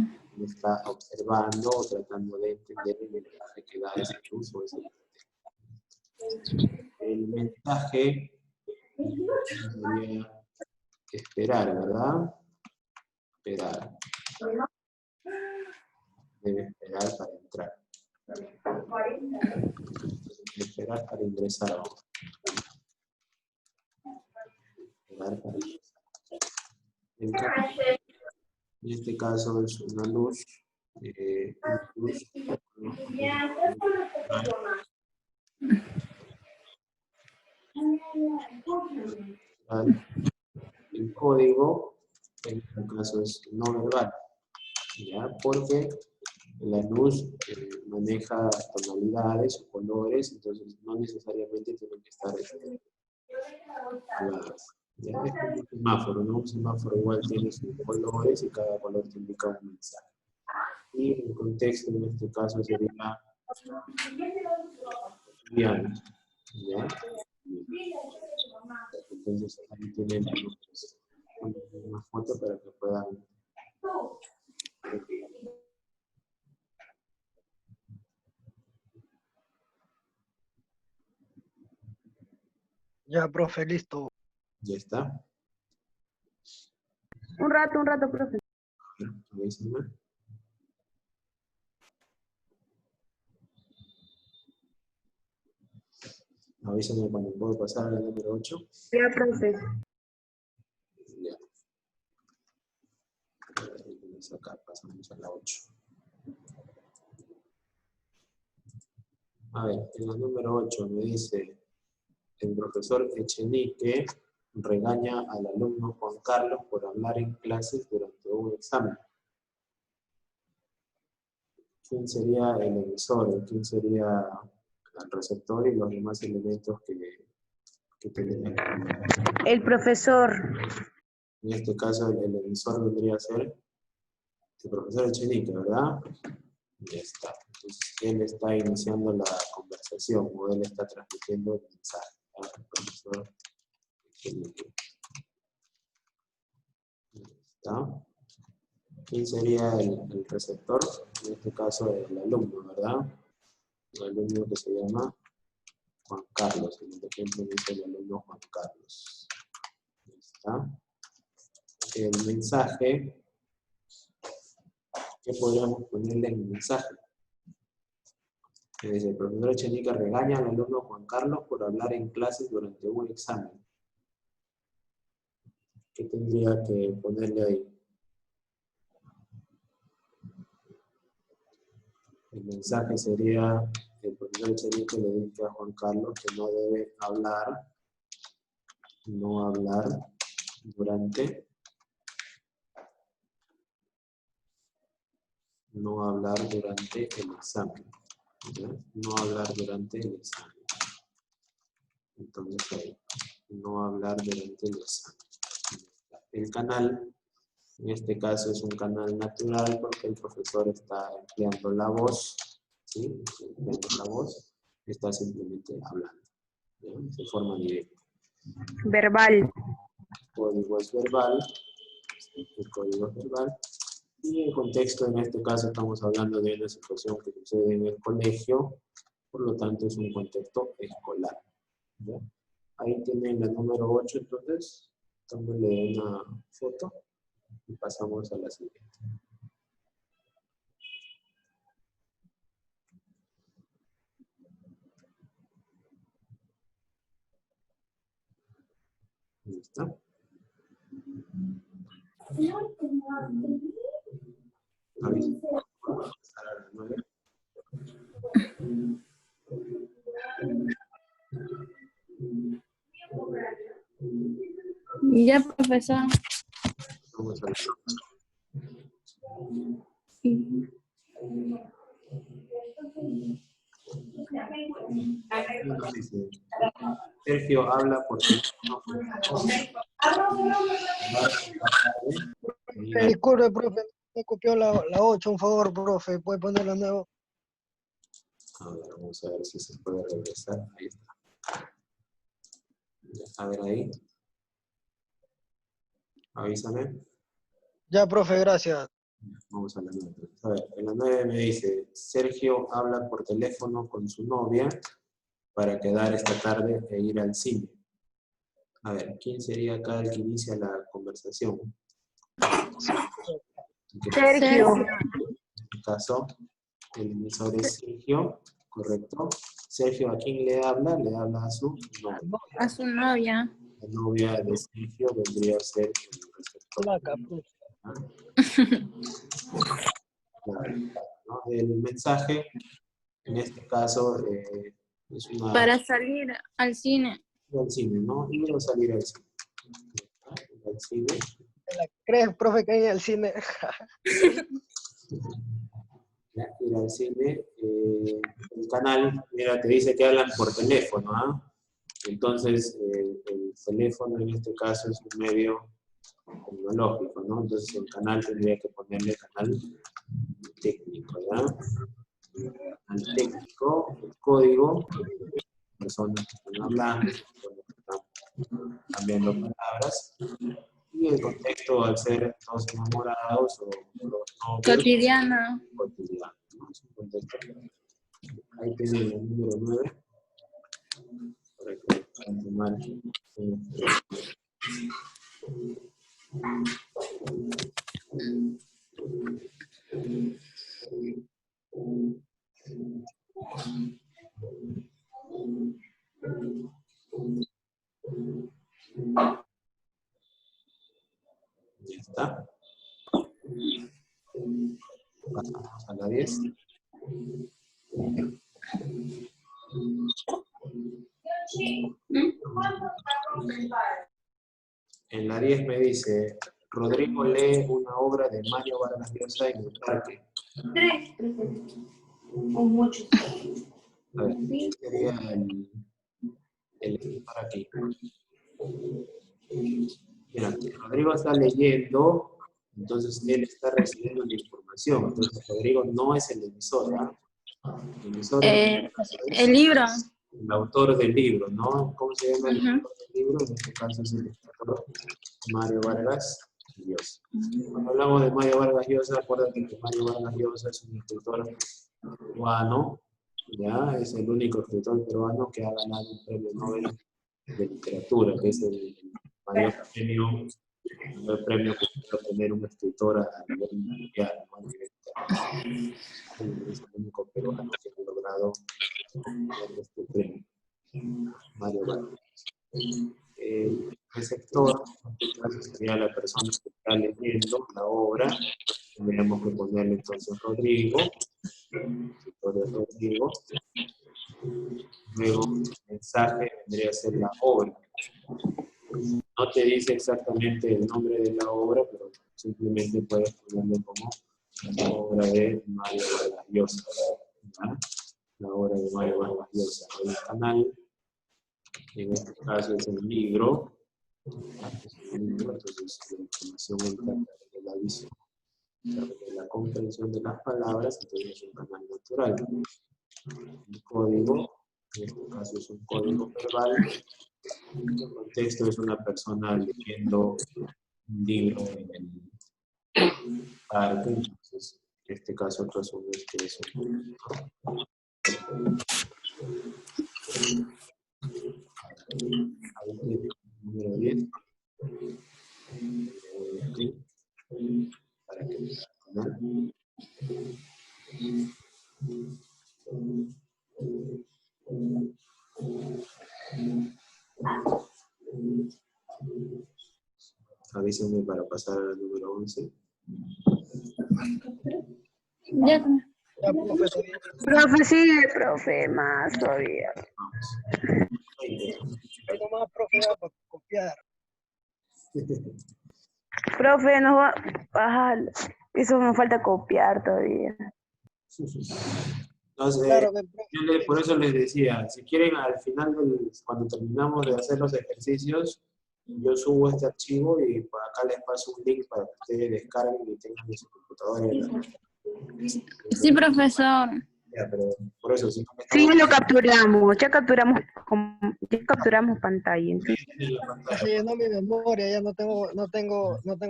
Está observando o tratando de entender el mensaje que da ese luz o ese cartel. El mensaje sería esperar, ¿verdad? Esperar. Debe esperar para entrar. Esperar para ingresar. Esperar para ingresar. En este caso es una luz. El código, en este caso es no verbal, ¿ya? Porque la luz maneja tonalidades o colores, entonces no necesariamente tienen que estar habladas. ¿Ya? Es como un semáforo, ¿no? Un semáforo igual tiene sus colores y cada color te indica un mensaje. Y el contexto en este caso sería estudiante, ¿ya? Entonces ahí tienen una foto para que puedan. Ya, profe, listo. Ya está. Un rato, profe. Avísenme. Avísenme cuando puedo pasar al número 8. Ya, profe. Ya. Acá pasamos a la 8. A ver, en la número 8 me dice, el profesor Echenique regaña al alumno Juan Carlos por hablar en clases durante un examen. ¿Quién sería el emisor? ¿Quién sería el receptor y los demás elementos que tenemos? El profesor. En este caso, el emisor vendría a ser el profesor Echenique, ¿verdad? Ya está. Entonces, él está iniciando la conversación o él está transmitiendo el mensaje. ¿Ya? El profesor Echenique. ¿Está? ¿Quién sería el receptor? En este caso, el alumno, ¿verdad? El alumno que se llama Juan Carlos. En este ejemplo dice el alumno Juan Carlos. Ahí está. El mensaje, ¿qué podríamos ponerle en el mensaje? Dice, el profesor Echenique regaña al alumno Juan Carlos por hablar en clases durante un examen. ¿Qué tendría que ponerle ahí? El mensaje sería, el profesor Echenique le dice a Juan Carlos que no debe hablar, no hablar durante. No hablar durante el examen. ¿Ya? No hablar durante el examen. Entonces ahí, no hablar durante el examen. El canal, en este caso es un canal natural porque el profesor está empleando la voz, ¿sí? Empleando la voz, está simplemente hablando, ¿ya? De forma directa. Verbal. El código es verbal, el código es verbal. Y el contexto, en este caso estamos hablando de una situación que sucede en el colegio, por lo tanto es un contexto escolar, ¿ya? Ahí tienen la número 8, entonces, tómenle una foto y pasamos a la siguiente. Ahí está. Ahí. Vamos a pasar a la 9. Y ya, profesor. Vamos a la Y- nos dice, Sergio habla por teléfono. Disculpe, profe, me copió la 8, un favor, profe, puede ponerla nuevo. A ver, vamos a ver si se puede regresar. Ahí está. Ya, a ver ahí. Avísame. Ya, profe, gracias. Vamos a la 9. A ver, en la 9 me dice, Sergio habla por teléfono con su novia para quedar esta tarde e ir al cine. A ver, ¿quién sería acá el que inicia la conversación? Sergio. En este caso, el emisor es Sergio, ¿correcto? Sergio, ¿a quién le habla? Le habla a su novia. A su novia. La novia de Sergio vendría a ser el receptor. Placa, profe. Claro, ¿no? El mensaje, en este caso, es una... Para salir al cine. Ir al cine, ¿no? Ir o salir al cine. Ir al cine. ¿Crees, profe, que hay al cine? Ya, ir al cine. El canal, mira, te dice que hablan por teléfono, ¿ah? Entonces, el teléfono en este caso es un medio tecnológico, ¿no? Entonces, el canal tendría que ponerle canal técnico, ¿ya? Canal técnico, el código, personas que están hablando, personas que están cambiando palabras, y el contexto al ser dos enamorados o los novios. Cotidiana. Cotidiano, ¿no? Es un contexto. Ahí tienen el número 9 para que puedan tomar. Ya está. Pasamos a la 10. En la 10 me dice, Rodrigo lee una obra de Mario Vargas Llosa en el parque. A ver, ¿qué sería el escritor aquí? Mira, Rodrigo está leyendo, entonces él está recibiendo la información. Entonces Rodrigo no es el emisor, ¿ah? El emisor es El libro. el autor del libro, ¿no? ¿Cómo se llama el autor del libro? En este caso es el escritor Mario Vargas Llosa. Cuando hablamos de Mario Vargas Llosa, acuérdate que Mario Vargas Llosa es un escritor peruano, ¿ya? Es el único escritor peruano que ha ganado un premio Nobel de literatura, que es el mayor premio que puede obtener un escritor a nivel mundial, ¿no? Es el único peruano que ha logrado este premio, Mario Vargas. El receptor, en este caso sería la persona que está leyendo la obra. Tendríamos que ponerle entonces Rodrigo, el escritor de Rodrigo. Luego el mensaje vendría a ser la obra. No te dice exactamente el nombre de la obra, pero simplemente puedes ponerle como la obra de Mario Vargas Llosa. ¿Ya? La obra de Mario Vargas Llosa. El canal, en este caso es el libro. Entonces la información entra de la visión, de la comprensión de las palabras, entonces es un canal natural. El código, en este caso es un código verbal. El contexto es una persona leyendo un libro en el parque, entonces en este caso tú asumes que es un número 10. Para que ¿no? Avísenme para pasar al número 11. Ya. Ya, profe, está bien. Profe, sigue, profe, más todavía. Vamos. Ahí nomás, profe, para copiar. Profe, nos va. Ah, eso nos falta copiar todavía. Entonces, Claro que, profe, por eso les decía, si quieren al final, cuando terminamos de hacer los ejercicios, yo subo este archivo y por acá les paso un link para que ustedes descarguen y tengan en su computadora. Sí, profesor. Ya, pero por eso, si no me Sí, estamos- lo capturamos, ya capturamos pantalla. Entonces, en la pantalla. se llenó mi memoria, ya no tengo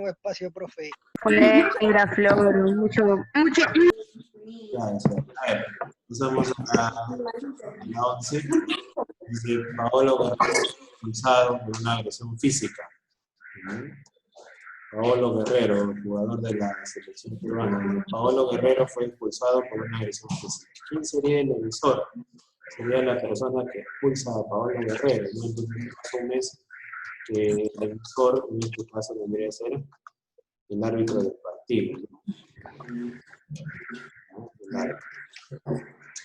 espacio, profe. poner Graflor, mucho. Claro, sí. A ver, pasamos a la 11. Dice, Paolo Guerrero expulsado por una agresión física. Paolo Guerrero, jugador de la selección peruana. Paolo Guerrero fue expulsado por una agresión física. ¿Quién sería el emisor? Sería la persona que expulsa a Paolo Guerrero, ¿no? Entonces, asumes que el emisor, en este caso, vendría a ser el árbitro del partido, ¿no? El árbitro.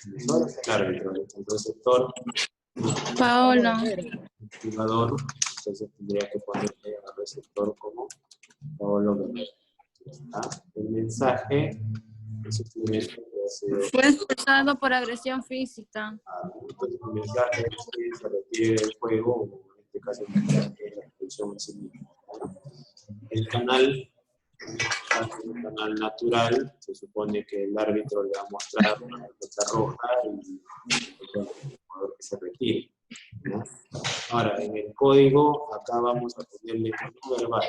El emisor es el árbitro, el receptor, Paolo. el jugador, entonces tendría que ponerle al receptor como Paolo Guerrero. ¿Ah? El mensaje es simplemente que ha sido. Fue expulsado por agresión física. Entonces, el mensaje es que se retire del juego, o en este caso, el mensaje es la expulsión en sí misma. El canal natural, se supone que el árbitro le va a mostrar una tarjeta roja y el jugador que se retire, ¿no? Ahora, en el código, acá vamos a ponerle no verbal.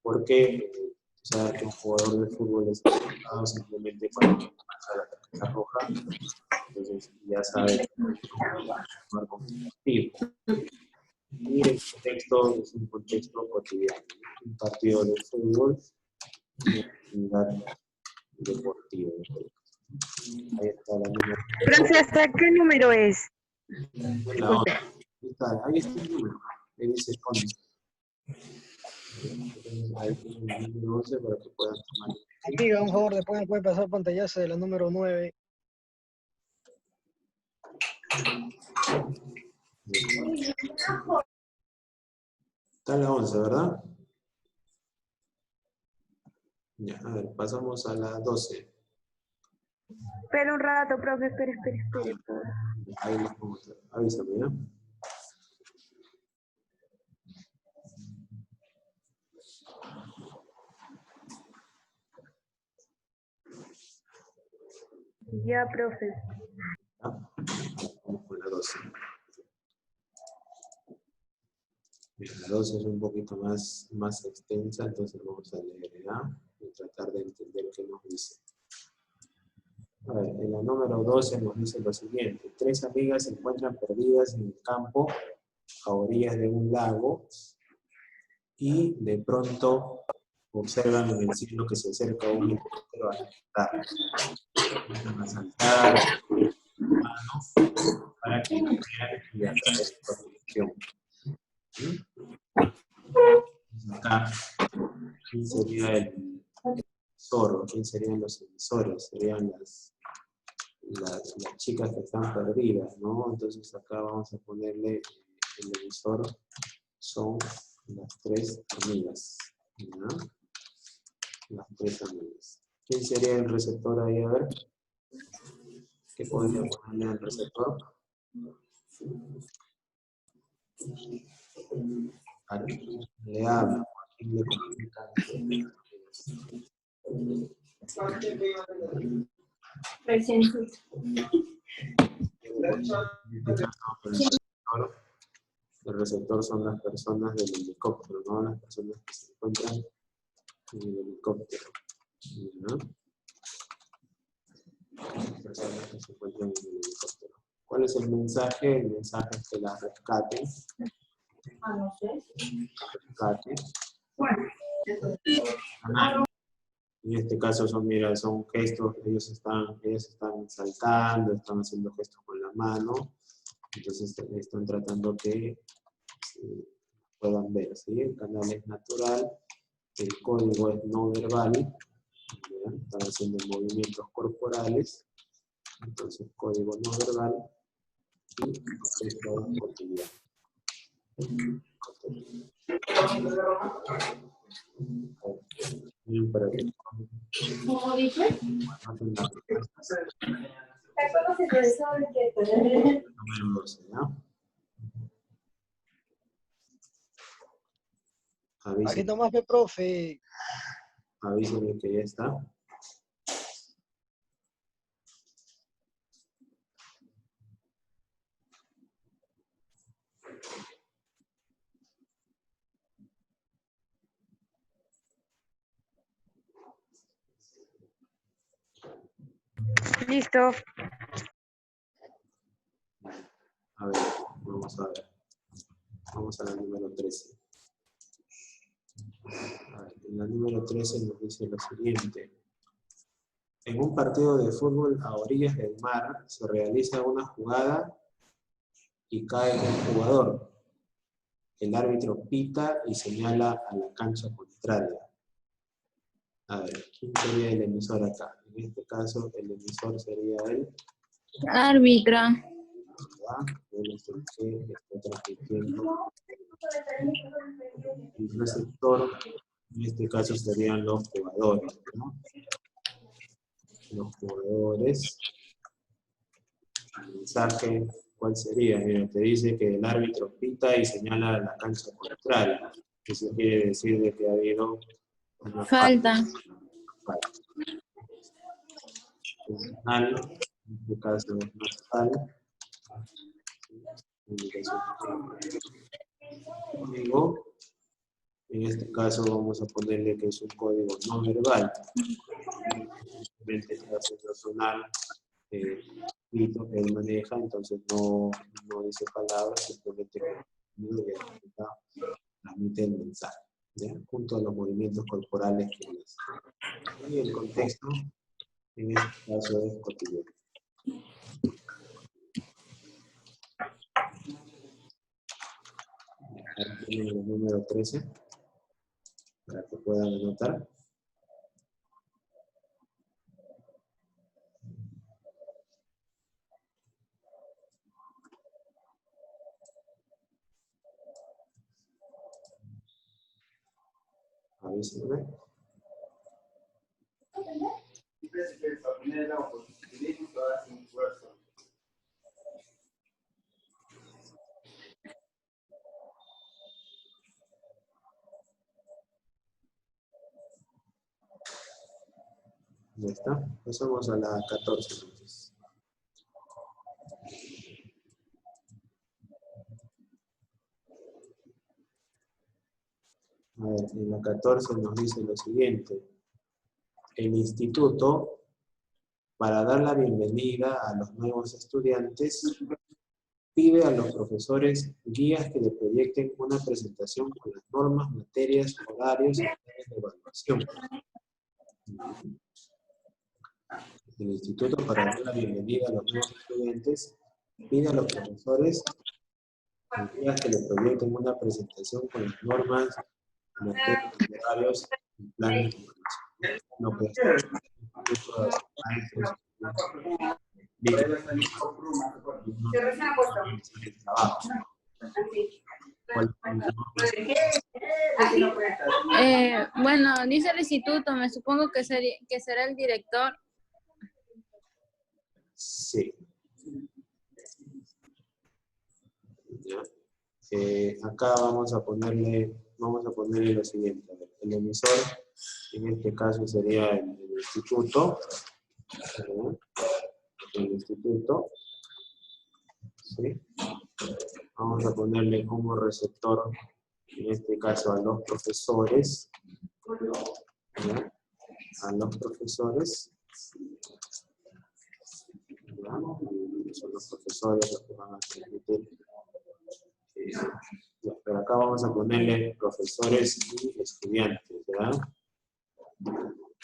¿Por qué? O sea, que un jugador de fútbol es expulsado simplemente cuando pasa la tarjeta roja, entonces ya sabe cómo va a jugar con el partido. Y el contexto es un contexto cotidiano, ¿no? Un partido de fútbol, una actividad deportiva. Ahí está la número. Profe, ¿hasta qué número es? La otra. Ahí está el número. Ahí dice 11. Ahí tienen el número 11 para que puedan tomar. Amiga, un favor, después me puede pasar pantallazo de la número 9. Está la 11, ¿verdad? Ya, a ver, pasamos a la 12. Espera un rato, profe, espere. Ahí les pongo, avísame, ¿ya? Ya, profe. ¿Ya? Vamos con la 12. Bien, la 12 es un poquito más extensa, entonces vamos a leer, ¿ya? Y tratar de entender qué nos dice. A ver, en la número 12 nos dice lo siguiente. 3 amigas se encuentran perdidas en el campo a orillas de un lago y de pronto observan en el cielo que se acerca un helicóptero a saltar. Empiezan a saltar manos para que no vean y atraer su atención. Acá, ¿quién sería el emisor? ¿Quién serían los emisores? Serían las chicas que están perdidas, ¿no? Entonces acá vamos a ponerle el emisor son las tres amigas. ¿Ya? Las tres amigas. ¿Quién sería el receptor ahí? A ver. ¿Qué podría ponerle al receptor? ¿A quién le habla? ¿A quién le comunica? El receptor son las personas del helicóptero, no las personas que se encuentran en el helicóptero. ¿No? Las personas que se encuentran en el helicóptero. ¿Cuál es el mensaje? El mensaje es que la rescaten. No sé. Rescaten. En este caso son, mira, son gestos, ellos están saltando, están haciendo gestos con la mano, entonces están tratando que puedan ver, ¿sí? El canal es natural, el código es no verbal, ¿ya? Están haciendo movimientos corporales, entonces código no verbal y gesto cotidiano. ¿Cómo dice? Número 12, ¿no? Aquí nomás ve, profe. Avísenme que ya está. Listo. A ver, vamos a ver. Vamos a la número 13. A ver, en la número 13 nos dice lo siguiente. En un partido de fútbol a orillas del mar se realiza una jugada y cae un jugador. El árbitro pita y señala a la cancha contraria. A ver, ¿quién sería el emisor acá? En este caso, el emisor sería el Árbitro. él es el que está transmitiendo. El receptor, en este caso, serían los jugadores, ¿no? Los jugadores. El mensaje, ¿cuál sería? Mira, te dice que el árbitro pita y señala a la cancha contraria. Eso quiere decir de que ha habido una Falta. falta. El canal, en este caso es nasal. Código, en este caso vamos a ponerle que es un código no verbal. Simplemente está haciendo sonar grito que él maneja, entonces no dice palabras, simplemente transmite el mensaje, ¿ya? Junto a los movimientos corporales que él hace. Y el contexto, en este caso, es cotidiano. Aquí tienen el número 13, para que puedan anotar. Avísenme. Ya está. Pasamos a la 14 entonces. A ver, en la 14 nos dice lo siguiente. El instituto, para dar la bienvenida a los nuevos estudiantes, pide a los profesores guías que le proyecten una presentación con las normas, materias, horarios y planes de evaluación. El instituto, para dar la bienvenida a los nuevos estudiantes, pide a los profesores guías que le proyecten una presentación con las normas, materias, horarios y planes de evaluación. No puede ser. ¿Cuál? Bueno, dice el instituto, me supongo que será el director. Sí. Ya. Acá vamos a ponerle lo siguiente. A ver, el emisor, en este caso sería el instituto. El instituto. ¿Sí? Vamos a ponerle como receptor, en este caso a los profesores. ¿Ya? A los profesores. ¿Ya? Son los profesores los que van a transmitir. Ya, pero acá vamos a ponerle profesores y estudiantes, ¿verdad?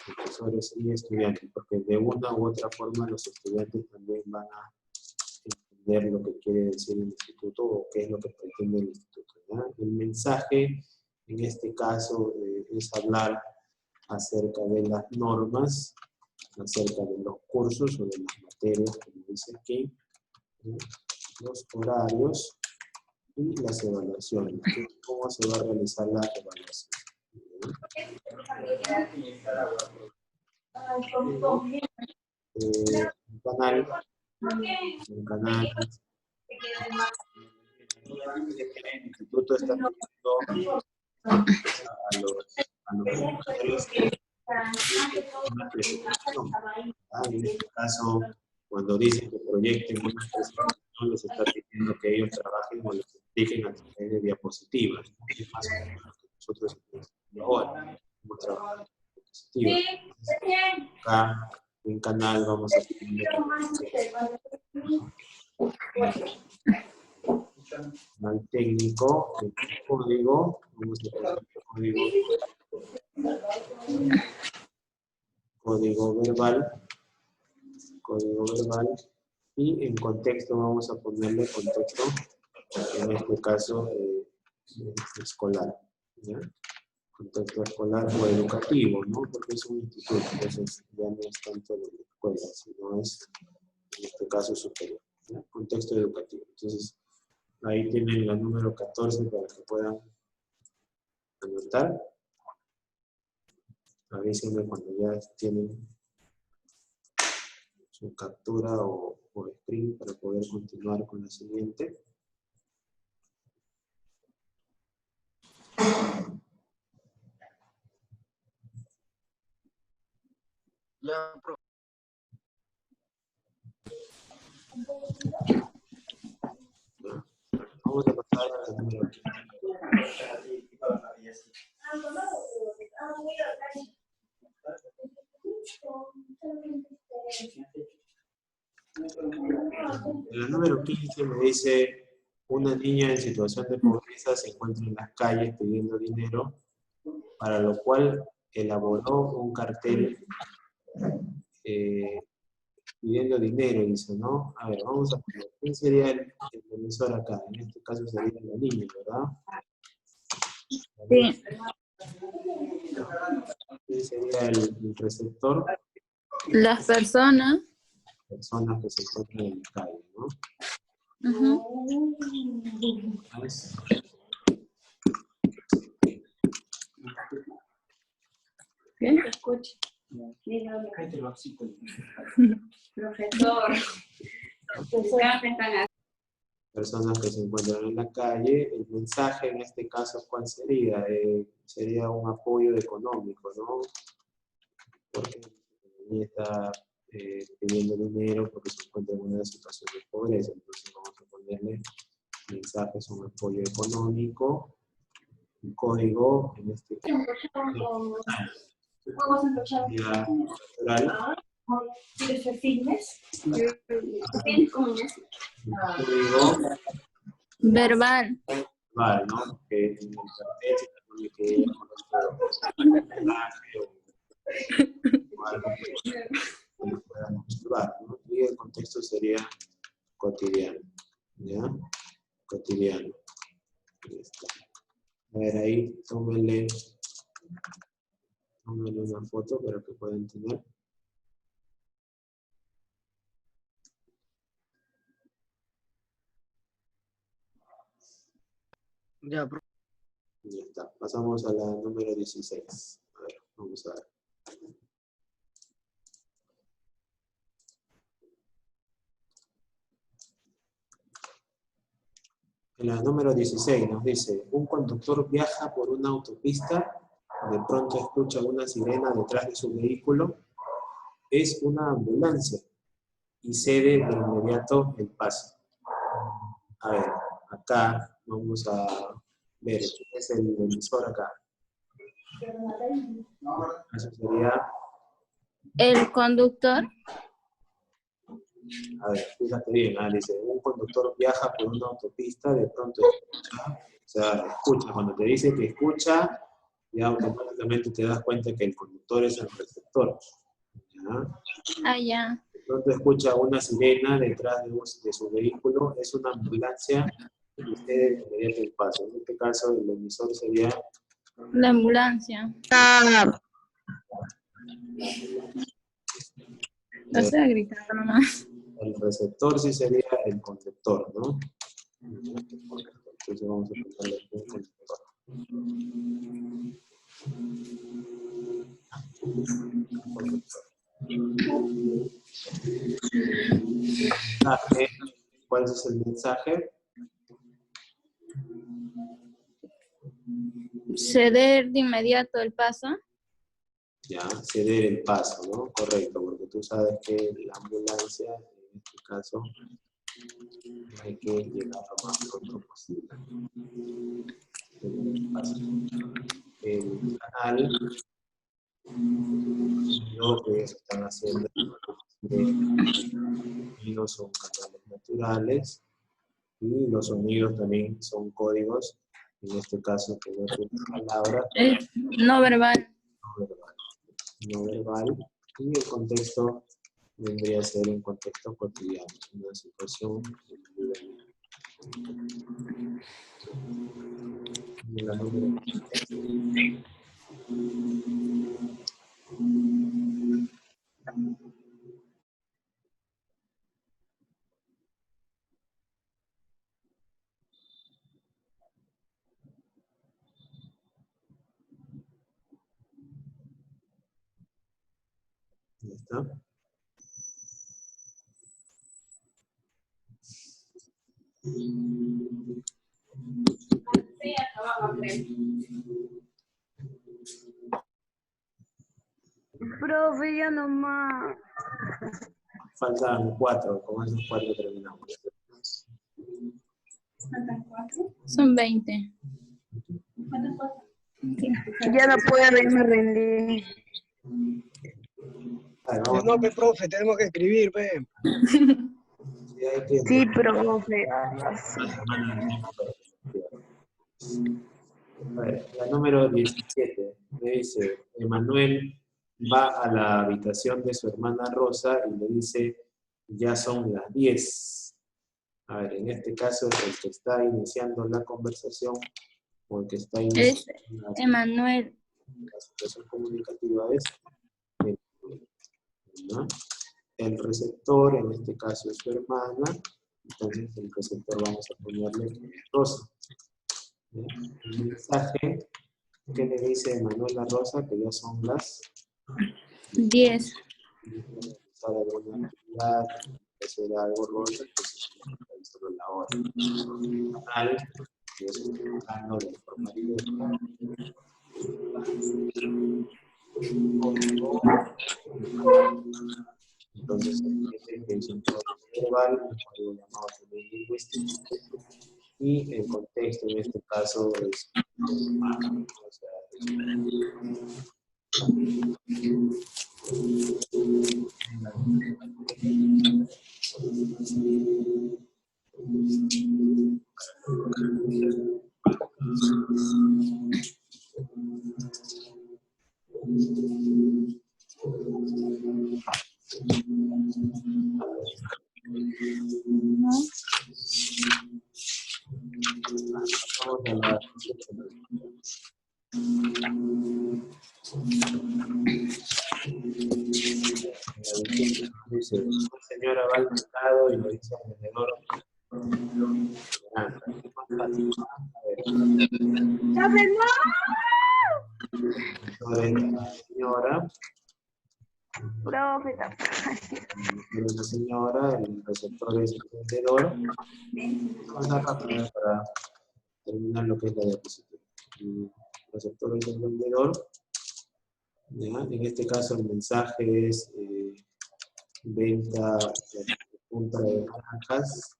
Profesores y estudiantes, porque de una u otra forma los estudiantes también van a entender lo que quiere decir el instituto o qué es lo que pretende el instituto, ¿verdad? El mensaje, en este caso, es hablar acerca de las normas, acerca de los cursos o de las materias, como dice aquí, ¿sí? Los horarios y las evaluaciones. ¿Cómo se va a realizar la evaluación? El canal, el instituto está pidiendo a los profesores una presentación. En este caso, cuando dicen que proyecten una presentación, les está pidiendo que ellos trabajen o les expliquen a través de diapositivas. Es más o menos lo que nosotros estamos haciendo ahora, como trabajar en diapositivas. Acá en canal vamos a tener canal técnico, el código, vamos a poner código verbal, y en contexto vamos a ponerle contexto, en este caso escolar, ¿ya? Contexto escolar o educativo, ¿no? Porque es un instituto, entonces ya no es tanto de la escuela, sino es, en este caso, superior, ¿ya? Contexto educativo. Entonces, ahí tienen la número 14 para que puedan anotar. Avísenme cuando ya tienen su captura o screen para poder continuar con la siguiente. Ya, profe. ¿Ya? Vamos a pasar al número 15. En el número 15 me dice, una niña en situación de pobreza se encuentra en las calles pidiendo dinero, para lo cual elaboró un cartel pidiendo dinero, dice, ¿no? A ver, vamos a poner, ¿quién sería el emisor acá? En este caso sería la niña, ¿verdad? Sí. ¿Quién sería el receptor? Las personas. Personas que se encuentran en la calle, ¿no? Ujú. ¿Ves? ¿Qué? Escuche. Profesor. Personas que se encuentran en la calle, el mensaje en este caso, ¿cuál sería? Sería un apoyo económico, ¿no? Porque la niña está pidiendo dinero porque se encuentra en una situación de pobreza, entonces vamos a ponerle mensajes, un apoyo económico, un código, en este caso, sería natural, un código Verbal. verbal, ¿no? Que en el cartel se supone que un personaje o algo que lo pueda mostrar, ¿no? Y el contexto sería cotidiano, ¿ya? Cotidiano. Ahí está. A ver, ahí tómenle una foto para que puedan tener. Ya, profe. Ya está. Pasamos a la número 16. A ver, vamos a ver. En la número 16 nos dice, un conductor viaja por una autopista, de pronto escucha una sirena detrás de su vehículo, es una ambulancia y cede de inmediato el paso. A ver, acá vamos a ver, ¿quién es el emisor acá? Eso sería, El conductor. a ver, fíjate bien, dice, un conductor viaja por una autopista, de pronto escucha, o sea, escucha, cuando te dice que escucha, ya automáticamente te das cuenta que el conductor es el receptor. ¿Ya? Ah, ya. De pronto escucha una sirena detrás de su vehículo, es una ambulancia y usted debería el paso. En este caso, el emisor sería La ambulancia. No estoy gritando nomás. el receptor, sí sería el conductor, ¿no? Entonces vamos a ponerle aquí un conductor. Mensaje. ¿Cuál es el mensaje? Ceder de inmediato el paso. Ya, ceder el paso, ¿no? Correcto, porque tú sabes que la ambulancia, en este caso, hay que llegar lo más pronto posible. Ceder el paso. El canal, lo que están haciendo sonidos son canales naturales y los sonidos también son códigos, en este caso que no tienen palabras, Es no verbal. no verbal, y el contexto vendría a ser un contexto cotidiano, una situación de la número. ¿Ya está? Sí, acabamos, creo. Profe, ya nomás. Faltan 4, con esos 4 terminamos. ¿Faltan 4? Son 20. ¿Faltan 4? Ya no puedo, ya me rendí. Vale, Pues no, pe, profe, tenemos que escribir, pe. Sí, hay tiempo. Sí, profe. A ver, la número 17 me dice, Emanuel va a la habitación de su hermana Rosa y le dice, ya son las 10. A ver, en este caso el que está iniciando la conversación o el que está Es iniciando Emanuel. la situación comunicativa es el, ¿no? El receptor, en este caso es su hermana, entonces el receptor vamos a ponerle Rosa. ¿Ya? El mensaje que le dice Emanuel a Rosa que ya son las 10. realizar alguna actividad, hacer algo Rosa, entonces revisarlo la hora. Al que es buscando la información. Entonces, este es un código verbal, un código llamado también lingüístico, y el contexto en este caso es o sea, vamos a la dice, una señora va al mercado y le dice al vendedor, naranja, es más fácil, ¿no? A ver, la señora. Profe, De la señora, el receptor es el vendedor. Vamos a rápido para terminar lo que es la diapositiva. El receptor es el vendedor. ¿Ya? En este caso el mensaje es venta de punta de naranjas.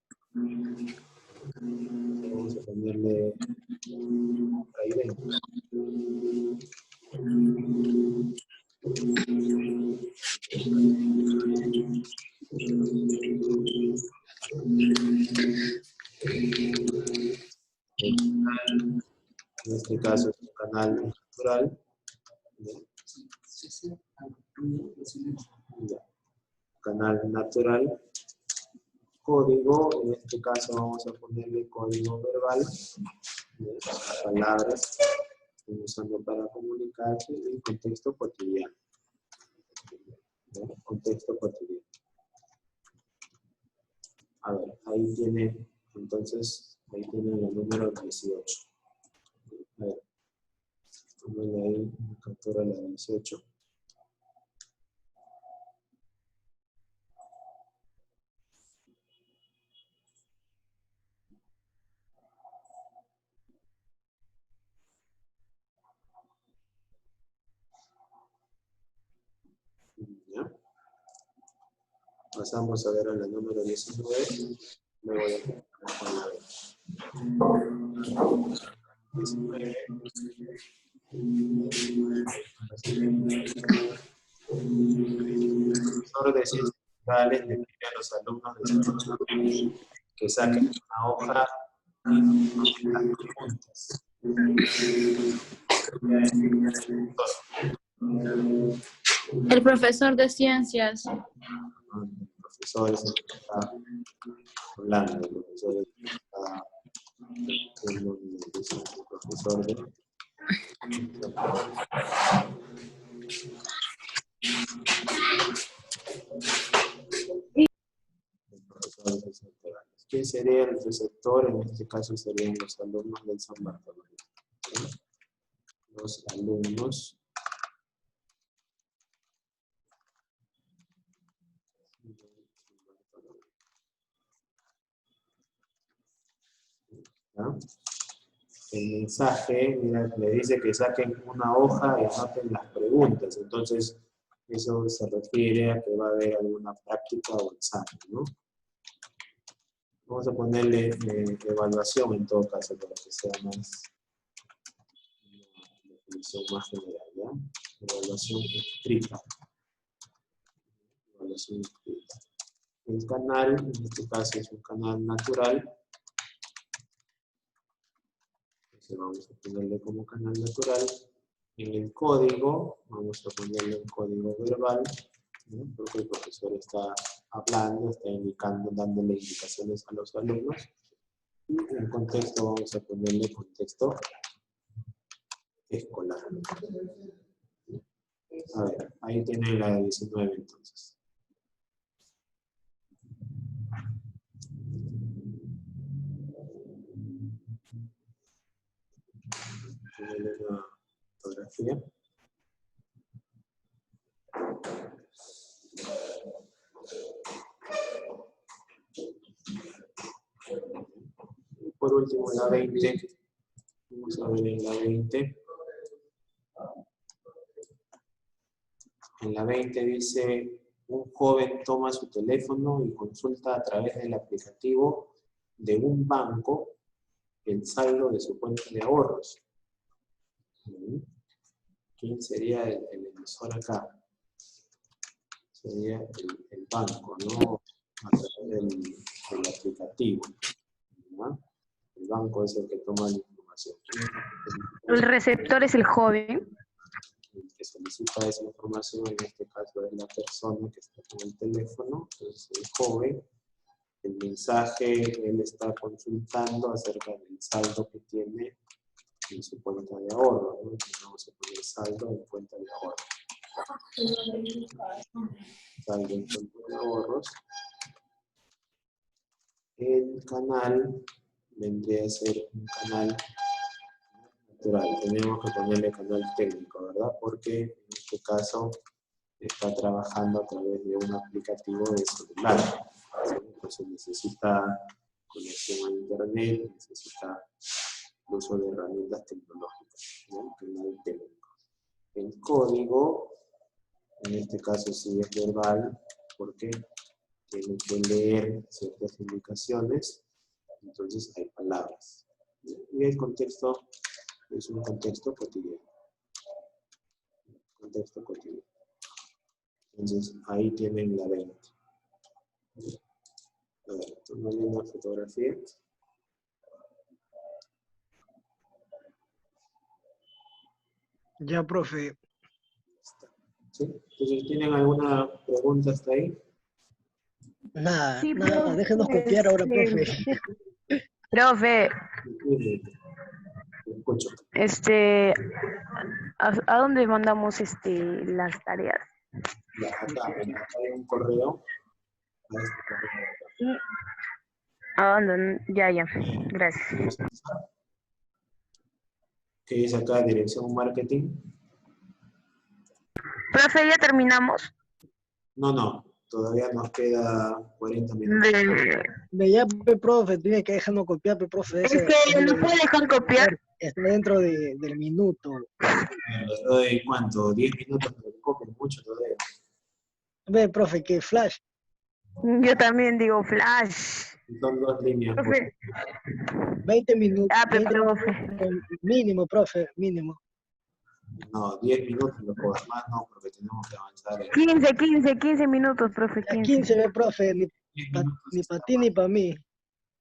Vamos a ponerle ahí venta. En este caso es un canal natural. Ya. Canal natural. Código, en este caso vamos a ponerle código verbal. Las palabras que estamos usando para comunicarse en contexto cotidiano. Contexto cotidiano. A ver, ahí tiene, entonces, ahí tiene el número 18. A ver, tómale ahí una captura la 18. ¿Ya? Pasamos a ver a la número 19. Me voy a quedar con la 19. El profesor de ciencias naturales le pide a los alumnos de segundo que saquen una hoja y las preguntas. El profesor de ciencias. El profesor es el que está hablando, el profesor es el que está el profesor de... ¿Quién sería el receptor? En este caso serían los alumnos del San Bartolomé. Los alumnos ¿ya? El mensaje, mira, le dice que saquen una hoja y anoten las preguntas. Entonces, eso se refiere a que va a haber alguna práctica o examen, ¿no? Vamos a ponerle evaluación en todo caso para que sea más una definición más general, ¿ya? Evaluación escrita. Evaluación escrita. El canal, en este caso es un canal natural. Entonces vamos a ponerle como canal natural. En el código, vamos a ponerle un código verbal, ¿no? Porque el profesor está hablando, está indicando, dándole indicaciones a los alumnos. Y en el contexto vamos a ponerle contexto escolar. A ver, ahí tiene la 19 entonces. Tiene una fotografía. Y por último la 20. Vamos a ver en la 20. En la 20 dice, un joven toma su teléfono y consulta a través del aplicativo de un banco el saldo de su cuenta de ahorros. ¿Quién sería el emisor acá? Sería el banco, ¿no? A través del aplicativo, ¿no? El banco es el que toma la información. El receptor es el joven. El que solicita esa información, en este caso es la persona que está con el teléfono, entonces el joven, el mensaje, él está consultando acerca del saldo que tiene en su cuenta de ahorro, ¿no? Vamos a poner saldo en cuenta de ahorro. Saldo en cuenta de ahorros. El canal vendría a ser un canal natural. Tenemos que ponerle canal técnico, ¿verdad? Porque en este caso está trabajando a través de un aplicativo de celular. ¿Sí? Entonces necesita conexión a internet, necesita el uso de herramientas tecnológicas, ¿no? Canal técnico. El código, en este caso sí es verbal, porque tiene que leer ciertas indicaciones, entonces hay palabras. Y el contexto es un contexto cotidiano. Contexto cotidiano. Entonces ahí tienen la 20. A ver, tomarle una fotografía. Ya, profe. ¿Sí? Entonces, ¿tienen alguna pregunta hasta ahí? Nada, Sí, nada, déjenos profe, copiar ahora, profe. profe, Dime, te escucho. ¿a dónde mandamos las tareas? Ya, acá, mira, acá hay un correo. A este correo de acá. ¿A dónde? Ya, ya, gracias. ¿Qué dice acá? Dirección marketing. Profe, ya terminamos. No, no, todavía nos queda 40 minutos. De ya, profe, tiene que dejarnos copiar, profe. Es Eso, que no puede dejar copiar. está dentro del minuto. Les doy, ¿cuánto? 10 minutos, pero copian mucho todavía. Ve, profe, que flash. Yo también digo flash. Son 2 líneas. Por... Profe, 20 minutos. ah, 20 profe. minutos mínimo, profe, mínimo. No, 10 minutos lo puedo más, no, porque tenemos que avanzar. 15 minutos, profe, Ya 15. 15, ve, profe, 10 minutos ni está para ti más, ni para mí.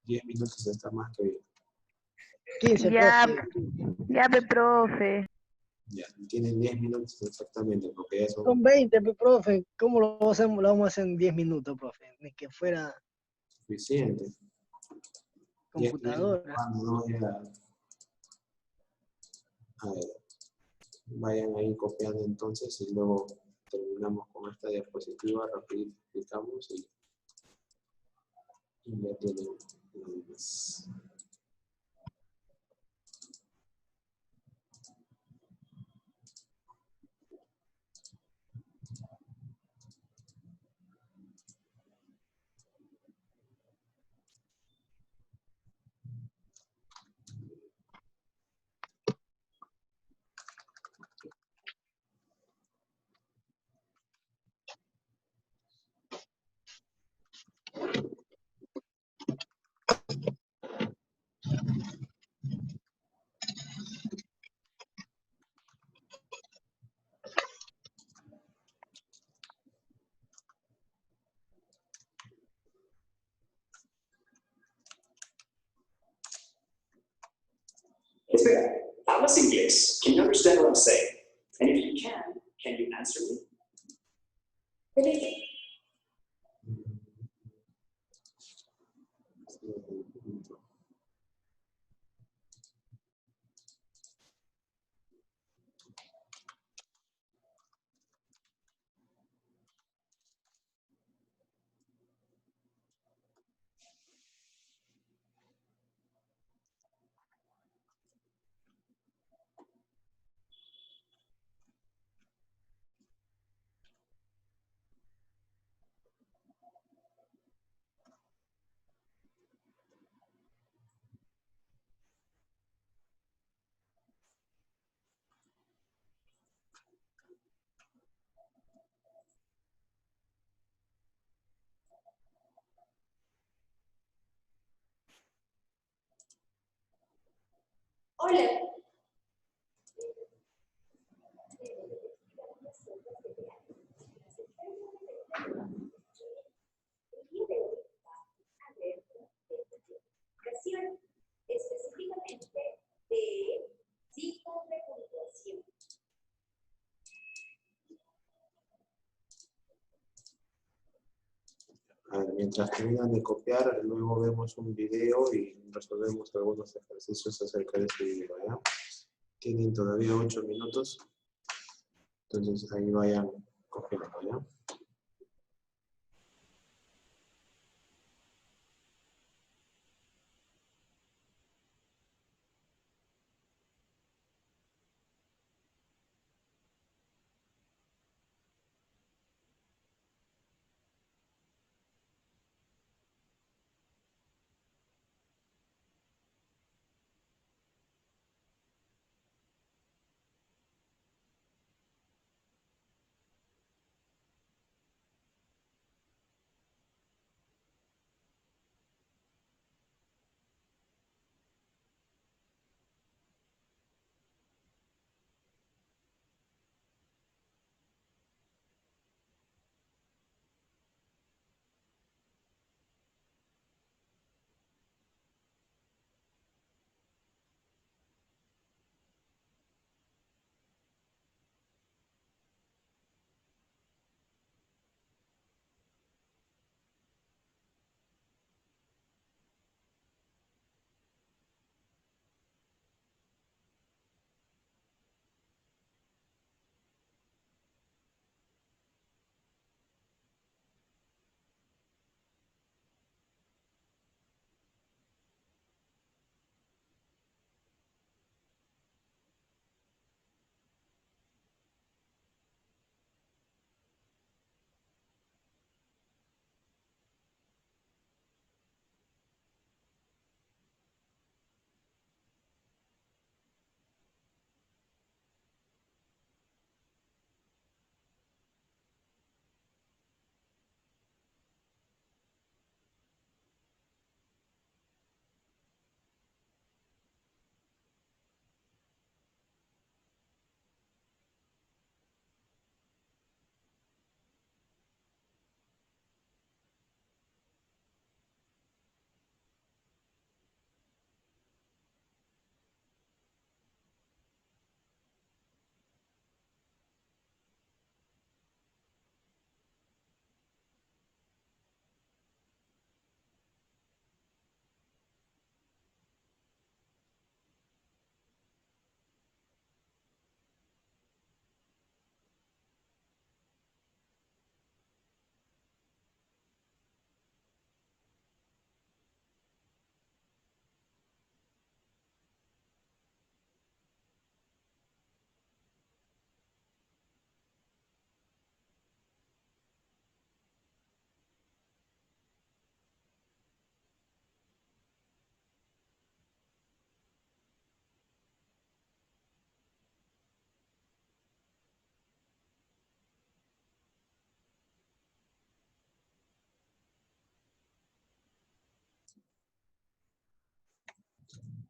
10 minutos está más que bien. 15, Ya, profe. ya, profe. Ya, tienen 10 minutos exactamente, porque ya son Son 20, profe. ¿Cómo lo vamos a hacer en 10 minutos, profe? Ni que fuera suficientes. 10 minutos computadora. cuando no ya. A ver, vayan ahí copiando entonces y luego terminamos con esta diapositiva, rapidito explicamos y ya tienen lo demás. Espera, ¿hablas inglés? Can you understand what I'm saying? And if you can you answer me? Hola. Específicamente de ciclos de puntuación. A ver, mientras terminan de copiar, luego vemos un video y resolvemos algunos ejercicios acerca de ese video, ¿ya? Tienen todavía 8 minutos, entonces ahí vayan copiando, ¿ya?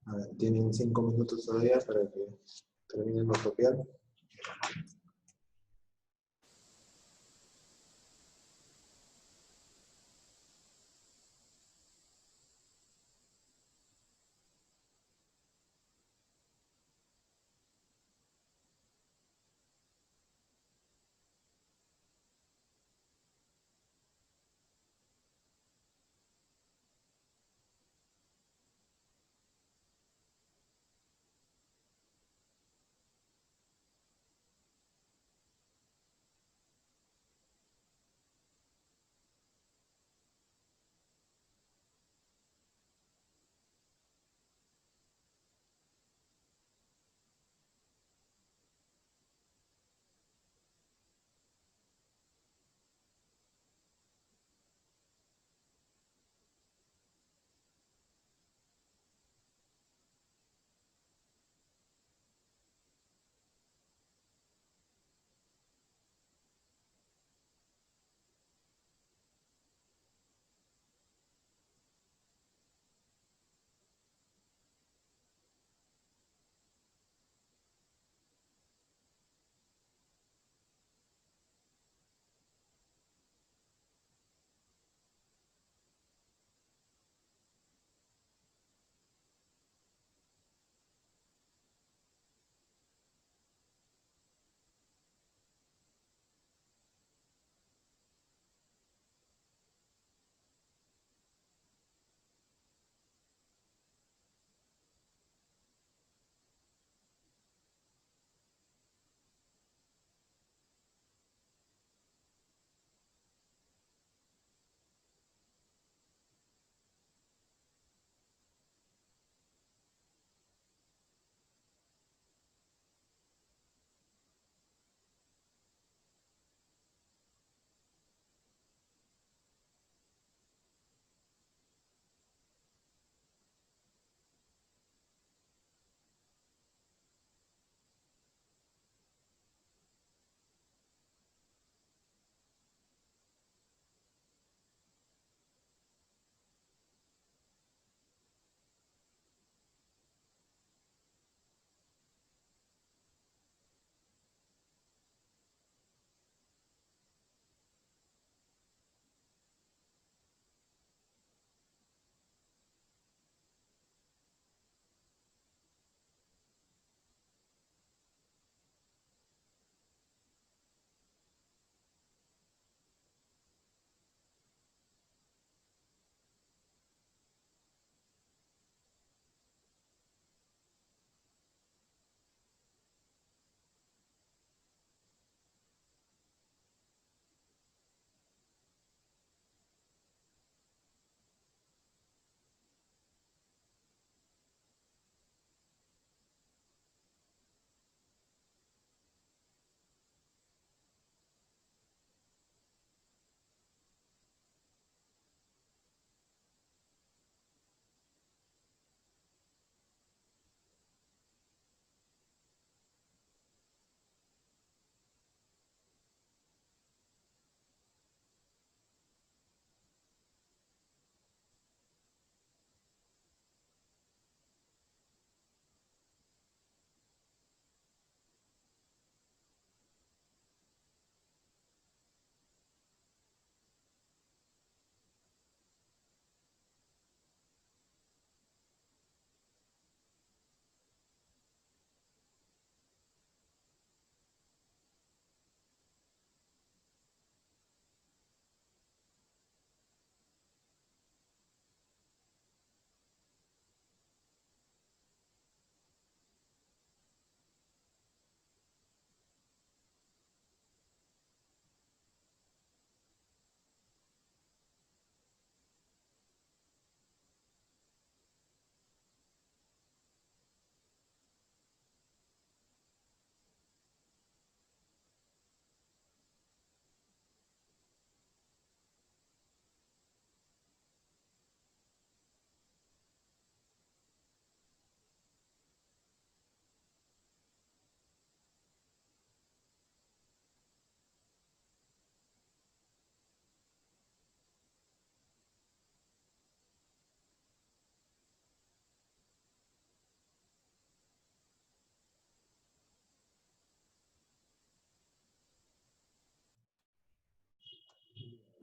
A ver, tienen 5 minutos todavía para que terminen de copiar.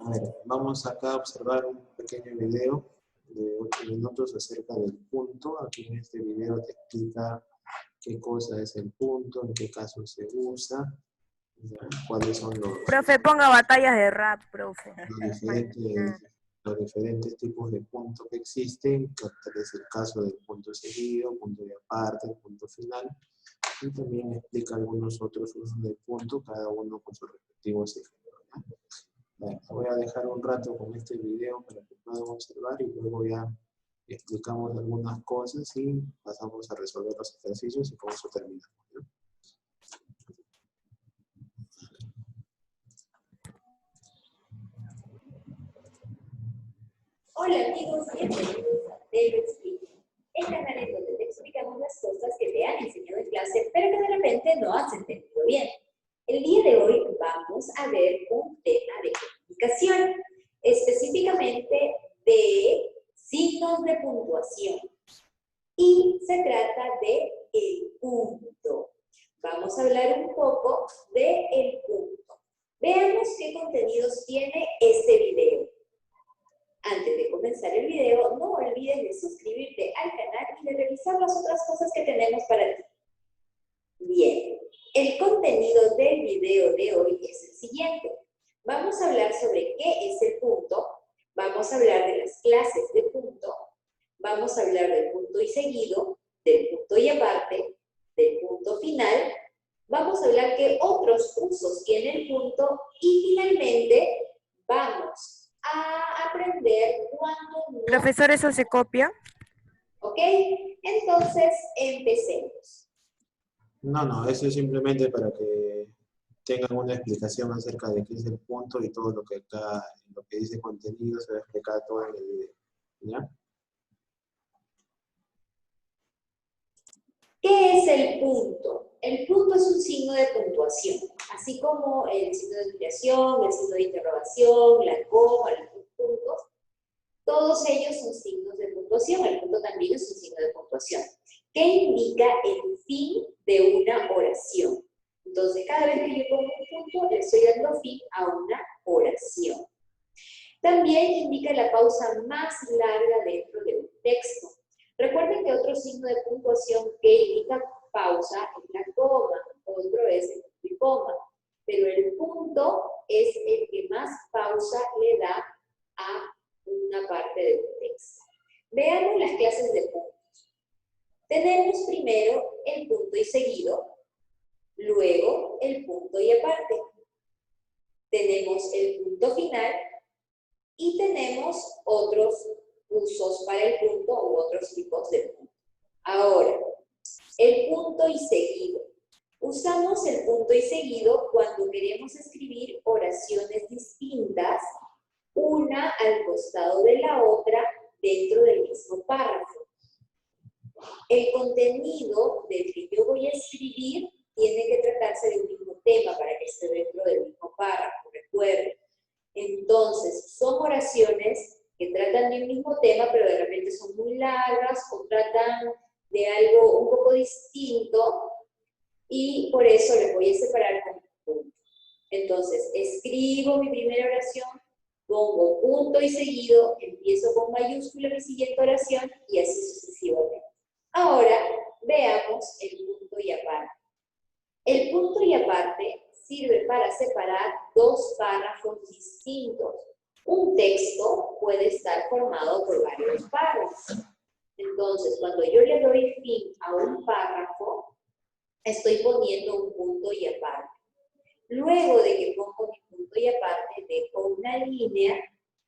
A ver, vamos acá a observar un pequeño video de 8 minutos acerca del punto. Aquí en este video te explica qué cosa es el punto, en qué caso se usa, ¿ya? Cuáles son Profe, ponga batallas de rap, profe. los diferentes tipos de puntos que existen, que es el caso del punto seguido, punto y aparte, el punto final, y también explica algunos otros usos del punto, cada uno con sus respectivos ejemplos, ¿ya? Bueno, voy a dejar un rato con este video para que puedan observar y luego ya explicamos algunas cosas y pasamos a resolver los ejercicios y con eso terminamos, ¿no? Hola amigos, bienvenidos a Te lo explico. El canal en donde te explicamos las cosas que te han enseñado en clase, pero que de repente no has entendido bien. El día de hoy vamos a ver un tema de comunicación, específicamente de signos de puntuación. Y se trata de el punto. Vamos a hablar un poco de el punto. Veamos qué contenidos tiene este video. Antes de comenzar el video, no olvides de suscribirte al canal y de revisar las otras cosas que tenemos para ti. Bien, el contenido del video de hoy es el siguiente. Vamos a hablar sobre qué es el punto, vamos a hablar de las clases de punto, vamos a hablar del punto y seguido, del punto y aparte, del punto final, vamos a hablar qué otros usos tiene el punto y finalmente vamos a aprender cuándo no. Profesor, ¿eso se copia? ¿Ok? Entonces, empecemos. No, eso es simplemente para que tengan una explicación acerca de qué es el punto y todo lo que acá, lo que dice contenido, se va a explicar todo en el video, ¿ya? ¿Qué es el punto? El punto es un signo de puntuación, así como el signo de admiración, el signo de interrogación, la coma, los puntos. Todos ellos son signos de puntuación. El punto también es un signo de puntuación, que indica el fin de una oración. Entonces, cada vez que yo pongo un punto, le estoy dando fin a una oración. También indica la pausa más larga dentro de un texto. Recuerden que otro signo de puntuación que indica pausa es la coma, otro es el punto y coma, pero el punto es el que más pausa le da a una parte del texto. Veamos las clases de puntos. Tenemos primero el punto y seguido, luego el punto y aparte. Tenemos el punto final y tenemos otros usos para el punto u otros tipos de punto. Ahora, el punto y seguido. Usamos el punto y seguido cuando queremos escribir oraciones distintas, una al costado de la otra, dentro del mismo párrafo. El contenido del que yo voy a escribir tiene que tratarse de un mismo tema para que esté dentro del mismo párrafo, recuerden. Entonces, son oraciones que tratan de un mismo tema, pero de repente son muy largas o tratan de algo un poco distinto y por eso les voy a separar con punto. Entonces, escribo mi primera oración, pongo punto y seguido, empiezo con mayúscula mi siguiente oración y así sucesivamente. Ahora, veamos el punto y aparte. El punto y aparte sirve para separar dos párrafos distintos. Un texto puede estar formado por varios párrafos. Entonces, cuando yo le doy fin a un párrafo, estoy poniendo un punto y aparte. Luego de que pongo mi punto y aparte, dejo una línea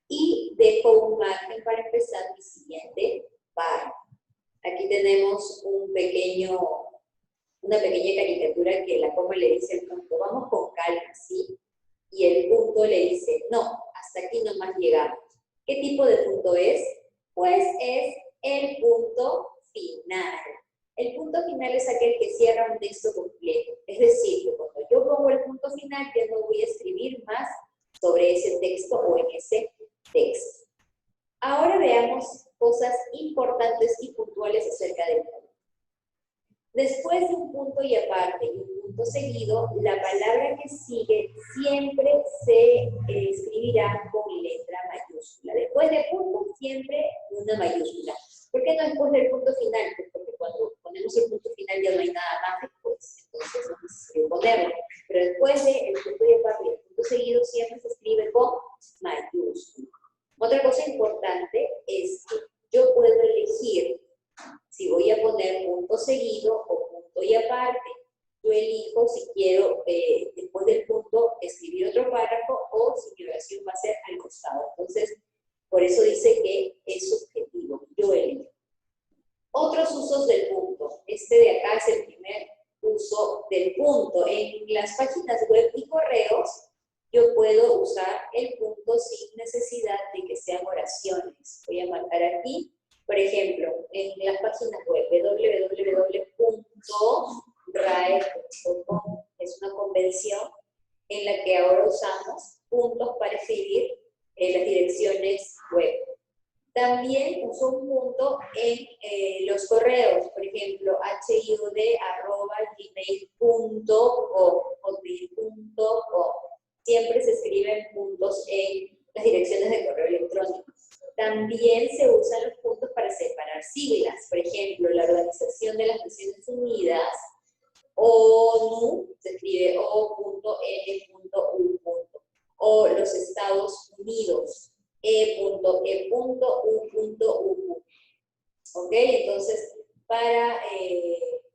y dejo un margen para empezar mi siguiente párrafo. Aquí tenemos una pequeña caricatura que la coma le dice al punto, vamos con calma, ¿sí? Y el punto le dice, no, hasta aquí nomás llegamos. ¿Qué tipo de punto es? Pues es el punto final. El punto final es aquel que cierra un texto completo. Es decir, que cuando yo pongo el punto final, ya no voy a escribir más sobre ese texto o en ese texto. Ahora veamos cosas importantes y puntuales acerca del punto. Después de un punto y aparte y un punto seguido, la palabra que sigue siempre se escribirá con siempre una mayúscula. ¿Por qué no después del punto final? Pues porque cuando ponemos el punto final ya no hay nada más después, entonces no es necesario ponerlo. Pero después del punto y aparte y el punto seguido siempre se escribe con mayúscula. Otra cosa importante es que yo puedo elegir si voy a poner punto seguido o punto y aparte. Yo elijo si quiero, después del punto, escribir otro párrafo o si mi oración va a ser al costado. Entonces, por eso dice que es subjetivo. Yo elijo. Otros usos del punto. Este de acá es el primer uso del punto. En las páginas web y correos, yo puedo usar el punto sin necesidad de que sean oraciones. Voy a marcar aquí. Por ejemplo, en las páginas web www.rae.com es una convención en la que ahora usamos puntos para escribir las direcciones web. También uso un punto en los correos, por ejemplo, hiod@gmail.com. Siempre se escriben puntos en las direcciones de correo electrónico. También se usan los puntos para separar siglas. Por ejemplo, la Organización de las Naciones Unidas, ONU, se escribe O.N.U. O los Estados Unidos, E.E.U.U. ¿Ok? Entonces, para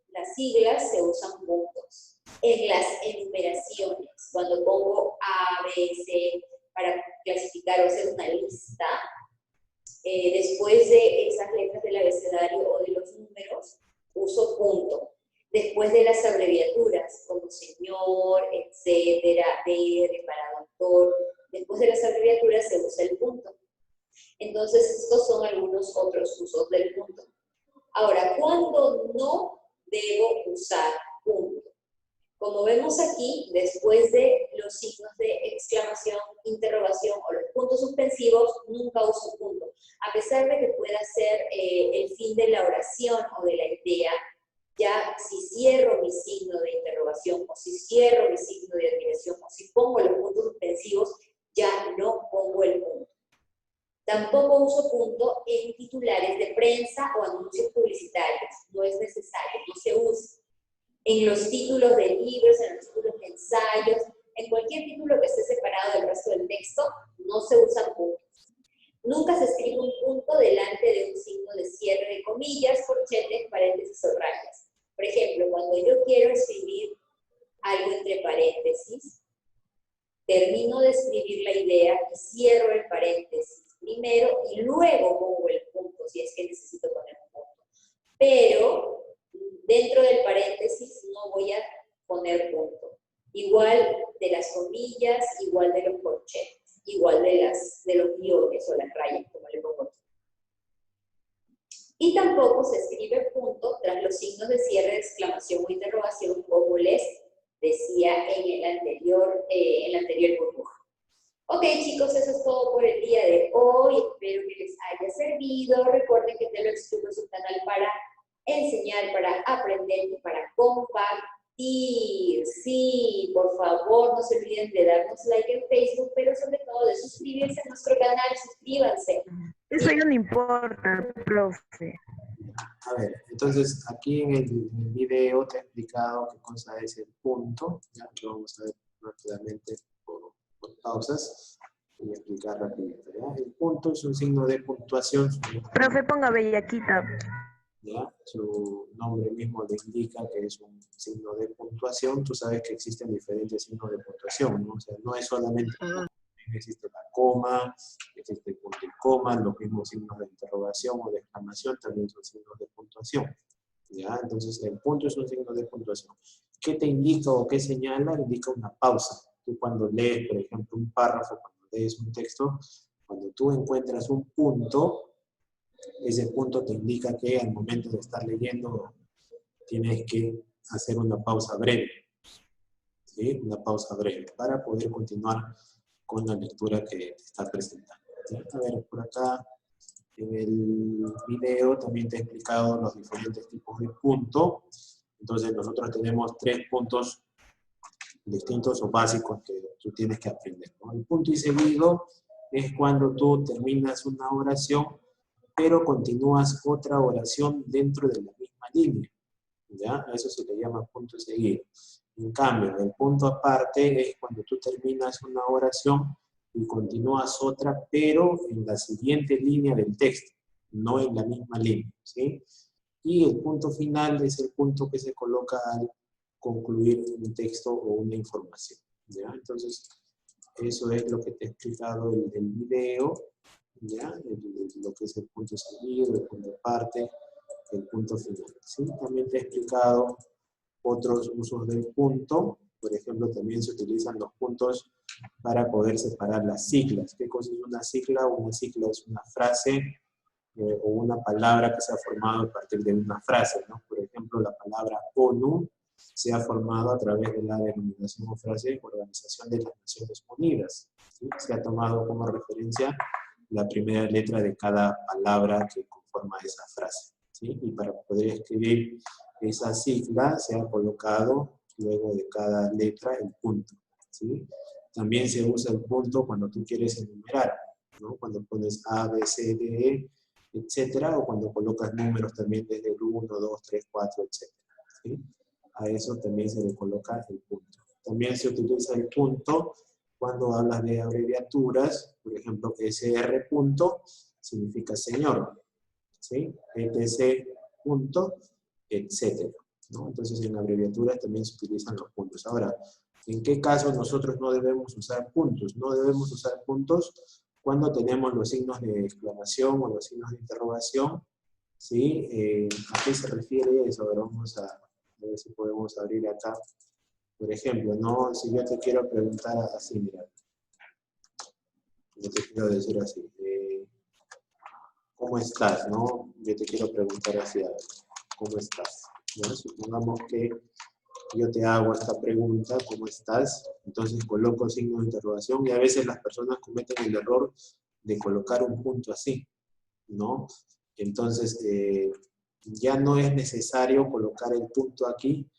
las siglas se usan puntos. En las enumeraciones, cuando pongo A, B, C, para clasificar o hacer una lista, después de esas letras del abecedario o de los números, uso punto. Después de las abreviaturas, como señor, etcétera, DR para doctor, después de las abreviaturas se usa el punto. Entonces, estos son algunos otros usos del punto. Ahora, ¿cuándo no debo usar punto? Como vemos aquí, después de los signos de exclamación, interrogación o los puntos suspensivos, nunca uso punto. A pesar de que pueda ser el fin de la oración o de la idea, ya si cierro mi signo de interrogación o si cierro mi signo de admiración o si pongo los puntos suspensivos, ya no pongo el punto. Tampoco uso punto en titulares de prensa o anuncios publicitarios. No es necesario, no se usa. En los títulos de libros, en los títulos de ensayos, en cualquier título que esté separado del resto del texto, no se usan puntos. Nunca se escribe un punto delante de un signo de cierre de comillas, corchetes, paréntesis o rayas. Por ejemplo, cuando yo quiero escribir algo entre paréntesis, termino de escribir la idea y cierro el paréntesis primero y luego pongo el punto, si es que necesito poner un punto. Pero dentro del paréntesis no voy a poner punto. Igual de las comillas, igual de los corchetes, igual de los guiones o las rayas, como le pongo aquí. Y tampoco se escribe punto tras los signos de cierre, de exclamación o interrogación, como les decía en la anterior burbuja. Ok, chicos, eso es todo por el día de hoy. Espero que les haya servido. Recuerden que Te lo explico es un canal para enseñar, para aprender y para compartir. Sí, por favor, no se olviden de darnos like en Facebook, pero sobre todo de suscribirse a nuestro canal. Suscríbanse. Eso ya no importa, profe. A ver, entonces aquí en el video te he explicado qué cosa es el punto. Ya lo vamos a ver rápidamente por pausas. Voy a explicar rápidamente. ¿Ya? El punto es un signo de puntuación. Profe, ponga bellaquita. ¿Ya? Su nombre mismo le indica que es un signo de puntuación. Tú sabes que existen diferentes signos de puntuación, ¿no? O sea, no es solamente existe la coma, existe el punto y coma, los mismos signos de interrogación o de exclamación también son signos de puntuación. ¿Ya? Entonces, el punto es un signo de puntuación. ¿Qué te indica o qué señala? Indica una pausa. Tú cuando lees, por ejemplo, un párrafo, cuando lees un texto, cuando tú encuentras un punto, ese punto te indica que al momento de estar leyendo tienes que hacer una pausa breve. ¿Sí? Una pausa breve para poder continuar con la lectura que te está presentando. ¿Sí? A ver, por acá en el video también te he explicado los diferentes tipos de punto. Entonces nosotros tenemos 3 puntos distintos o básicos que tú tienes que aprender, ¿no? El punto y seguido es cuando tú terminas una oración pero continúas otra oración dentro de la misma línea. ¿Ya? A eso se le llama punto seguido. En cambio, el punto aparte es cuando tú terminas una oración y continúas otra, pero en la siguiente línea del texto, no en la misma línea, ¿sí? Y el punto final es el punto que se coloca al concluir un texto o una información, ¿ya? Entonces, eso es lo que te he explicado en el video, ¿ya? Lo que es el punto seguido, el punto aparte, el punto final, ¿sí? También te he explicado otros usos del punto. Por ejemplo, también se utilizan los puntos para poder separar las siglas. ¿Qué cosa es una sigla? Una sigla es una frase o una palabra que se ha formado a partir de una frase, ¿no? Por ejemplo, la palabra ONU se ha formado a través de la denominación o frase Organización de las Naciones Unidas, ¿sí? Se ha tomado como referencia la primera letra de cada palabra que conforma esa frase, ¿sí? Y para poder escribir esa sigla se ha colocado luego de cada letra el punto, ¿sí? También se usa el punto cuando tú quieres enumerar, ¿no? Cuando pones A, B, C, D, E, etcétera, o cuando colocas números también desde el 1, 2, 3, 4, etcétera, ¿sí? A eso también se le coloca el punto. También se utiliza el punto cuando hablas de abreviaturas, por ejemplo, SR punto significa señor, ¿sí? ETC punto, etcétera, ¿no? Entonces en abreviaturas también se utilizan los puntos. Ahora, ¿en qué caso nosotros no debemos usar puntos? No debemos usar puntos cuando tenemos los signos de exclamación o los signos de interrogación, ¿sí? ¿A qué se refiere eso? Ahora vamos a ver si podemos abrir acá. Por ejemplo, ¿no? Si yo te quiero preguntar así, mira. Yo te quiero decir así. ¿Cómo estás? ¿No? Yo te quiero preguntar así, a ver, ¿cómo estás? ¿No? Supongamos que yo te hago esta pregunta, ¿cómo estás? Entonces coloco signo de interrogación y a veces las personas cometen el error de colocar un punto así, ¿no? Entonces, ya no es necesario colocar el punto aquí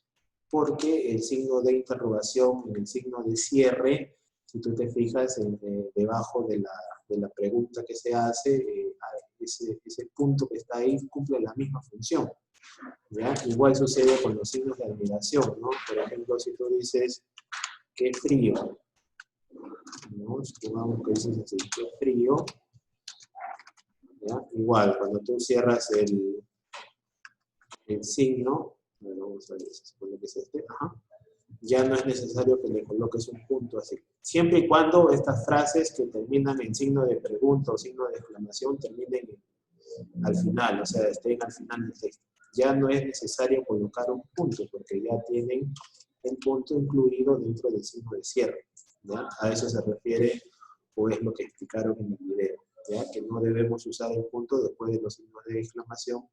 porque el signo de interrogación, el signo de cierre, si tú te fijas debajo de la pregunta que se hace, ese punto que está ahí cumple la misma función, ¿ya? Igual sucede con los signos de admiración, ¿no? Por ejemplo, si tú dices, qué frío, ¿no? Supongamos que dices así, qué frío, ¿ya? Igual, cuando tú cierras el signo, bueno, vamos a ver, se supone que es este, ajá, ya no es necesario que le coloques un punto así. Siempre y cuando estas frases que terminan en signo de pregunta o signo de exclamación terminen al final, o sea, estén al final del texto. Ya no es necesario colocar un punto, porque ya tienen el punto incluido dentro del signo de cierre, ¿ya? A eso se refiere, o es lo que explicaron en el video, ¿ya? Que no debemos usar el punto después de los signos de exclamación,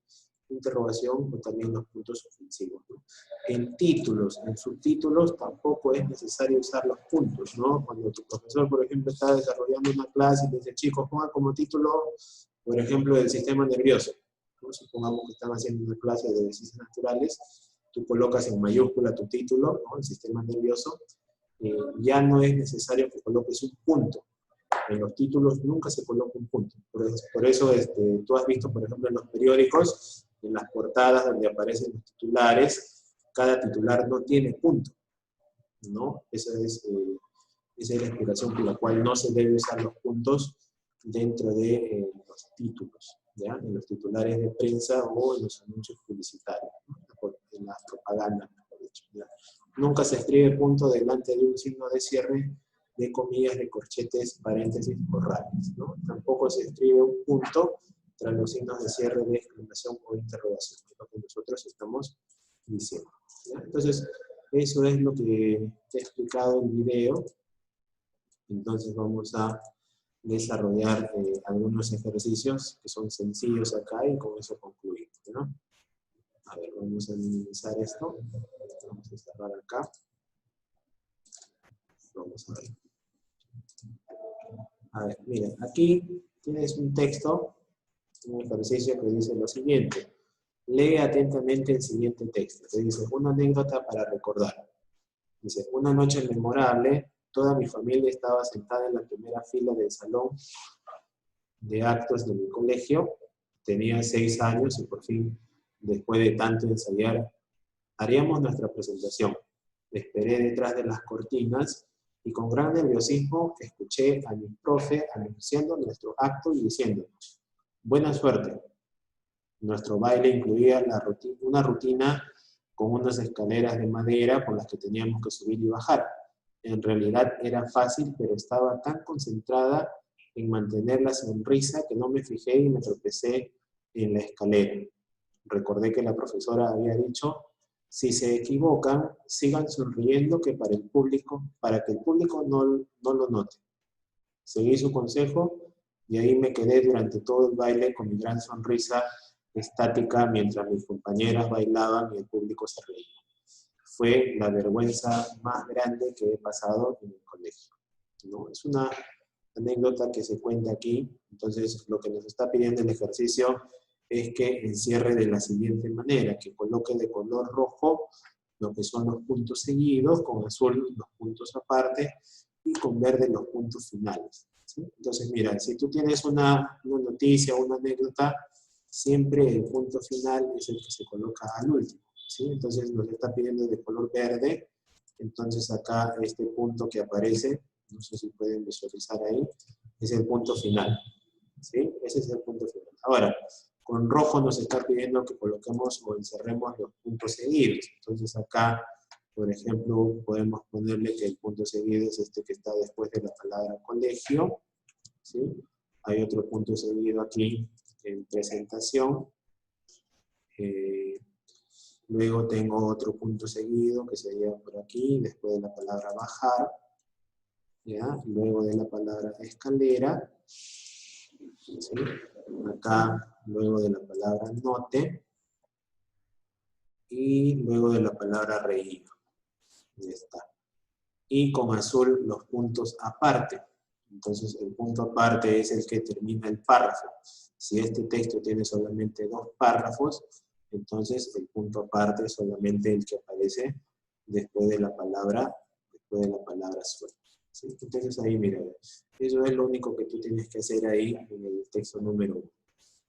interrogación o también los puntos ofensivos, ¿no? En títulos, en subtítulos tampoco es necesario usar los puntos, ¿no? Cuando tu profesor, por ejemplo, está desarrollando una clase y le dice, chicos, pongan como título, por ejemplo, el sistema nervioso, ¿no? Supongamos que están haciendo una clase de ciencias naturales, tú colocas en mayúscula tu título, ¿no? El sistema nervioso, ya no es necesario que coloques un punto. En los títulos nunca se coloca un punto. Por eso tú has visto, por ejemplo, en los periódicos, en las portadas donde aparecen los titulares, cada titular no tiene punto, ¿no? Esa es la explicación por la cual no se debe usar los puntos dentro de los títulos, ¿ya? En los titulares de prensa o en los anuncios publicitarios, ¿no? En las propagandas, mejor dicho, ¿ya? Nunca se escribe punto delante de un signo de cierre, de comillas, de corchetes, paréntesis o rayas, ¿no? Tampoco se escribe un punto tras los signos de cierre de exclamación o interrogación, es lo que nosotros estamos diciendo, ¿ya? Entonces, eso es lo que te he explicado en el video. Entonces vamos a desarrollar algunos ejercicios que son sencillos acá y con eso concluimos, ¿no? A ver, vamos a minimizar esto. Vamos a cerrar acá. Vamos a ver. A ver, miren, aquí tienes un texto, un ejercicio que dice lo siguiente. Lee atentamente el siguiente texto. Te dice, una anécdota para recordar. Dice, una noche memorable, toda mi familia estaba sentada en la primera fila del salón de actos de mi colegio. tenía 6 años y por fin, después de tanto ensayar, haríamos nuestra presentación. Esperé detrás de las cortinas y con gran nerviosismo escuché a mi profe anunciando nuestro acto y diciéndonos: buena suerte. Nuestro baile incluía una rutina con unas escaleras de madera por las que teníamos que subir y bajar. En realidad era fácil, pero estaba tan concentrada en mantener la sonrisa que no me fijé y me tropecé en la escalera. Recordé que la profesora había dicho: si se equivocan, sigan sonriendo para que el público no lo note. Seguí su consejo y ahí me quedé durante todo el baile con mi gran sonrisa estática mientras mis compañeras bailaban y el público se reía. Fue la vergüenza más grande que he pasado en el colegio, ¿no? Es una anécdota que se cuenta aquí. Entonces, lo que nos está pidiendo el ejercicio es que encierre de la siguiente manera, que coloque de color rojo lo que son los puntos seguidos, con azul los puntos aparte y con verde los puntos finales, ¿sí? Entonces, mira, si tú tienes una noticia o una anécdota, siempre el punto final es el que se coloca al último, ¿sí? Entonces nos está pidiendo de color verde. Entonces acá este punto que aparece, no sé si pueden visualizar ahí, es el punto final, ¿sí? Ese es el punto final. Ahora, con rojo nos está pidiendo que coloquemos o encerremos los puntos seguidos. Entonces acá, por ejemplo, podemos ponerle que el punto seguido es este que está después de la palabra colegio, ¿sí? Hay otro punto seguido aquí en presentación. Luego tengo otro punto seguido que sería por aquí, después de la palabra bajar, ¿ya? Luego de la palabra escalera, ¿sí? Acá, luego de la palabra note, y luego de la palabra reír. Ya está. Y con azul los puntos aparte. Entonces el punto aparte es el que termina el párrafo. Si este texto tiene solamente 2 párrafos, entonces el punto aparte es solamente el que aparece después de la palabra azul, ¿sí? Entonces ahí mira, eso es lo único que tú tienes que hacer ahí en el texto número 1,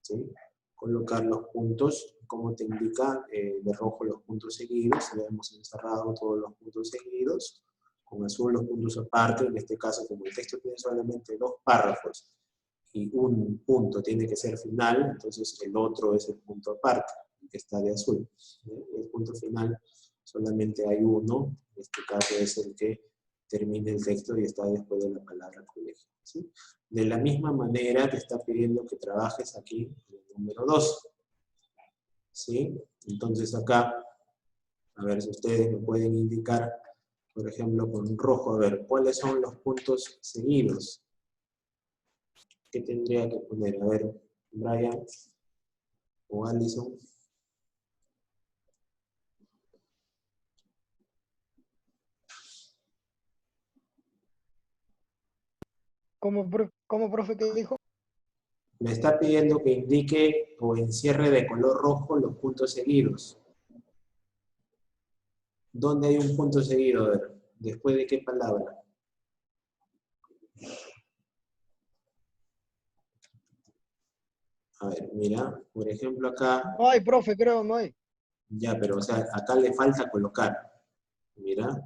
¿sí? Colocar los puntos, como te indica, de rojo los puntos seguidos, ya hemos encerrado todos los puntos seguidos, con azul los puntos aparte. En este caso, como el texto tiene solamente 2 párrafos y un punto tiene que ser final, entonces el otro es el punto aparte, el que está de azul. El punto final solamente hay uno, en este caso es el que termina el texto y está después de la palabra colegio, ¿sí? De la misma manera te está pidiendo que trabajes aquí en el número 2, ¿sí? Entonces acá, a ver si ustedes me pueden indicar, por ejemplo, con rojo, a ver, ¿cuáles son los puntos seguidos? ¿Qué tendría que poner? A ver, Brian o Allison. ¿Cómo, profe, qué dijo? Me está pidiendo que indique o encierre de color rojo los puntos seguidos. ¿Dónde hay un punto seguido? A ver, ¿después de qué palabra? A ver, mira, por ejemplo acá, No hay, profe, creo, no hay. ya, pero o sea, acá le falta colocar. Mira,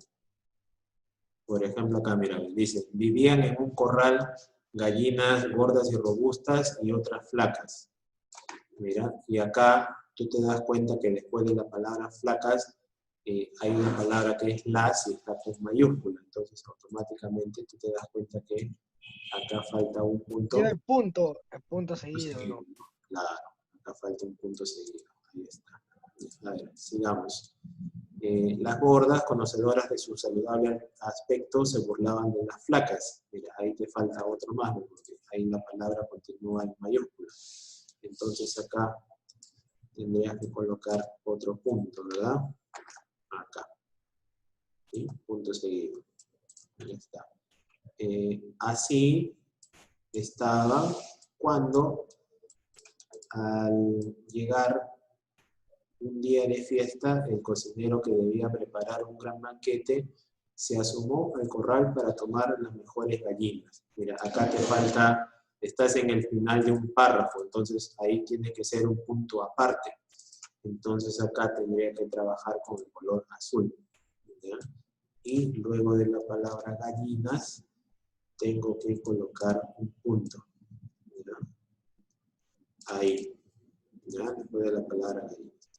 por ejemplo acá, mira, dice, vivían en un corral gallinas gordas y robustas y otras flacas. Mira, y acá tú te das cuenta que después de la palabra flacas hay una palabra que es las y está con mayúscula. Entonces automáticamente tú te das cuenta que acá falta un punto. Lleva el punto seguido, ¿no? Claro, acá falta un punto seguido. Ahí está. A ver, sigamos. Las gordas, conocedoras de su saludable aspecto, se burlaban de las flacas. Mira, ahí te falta otro más, porque ahí la palabra continúa en mayúscula. Entonces acá tendrías que colocar otro punto, ¿verdad? Acá. ¿Sí? Punto seguido. Ahí está. Así estaba cuando al llegar un día de fiesta, el cocinero que debía preparar un gran banquete se asomó al corral para tomar las mejores gallinas. Mira, acá te falta estás en el final de un párrafo, entonces ahí tiene que ser un punto aparte. Entonces acá tendría que trabajar con el color azul. ¿Ya? Y luego de la palabra gallinas, tengo que colocar un punto. ¿Ya? Ahí. ¿Ya? Después de la palabra gallinas.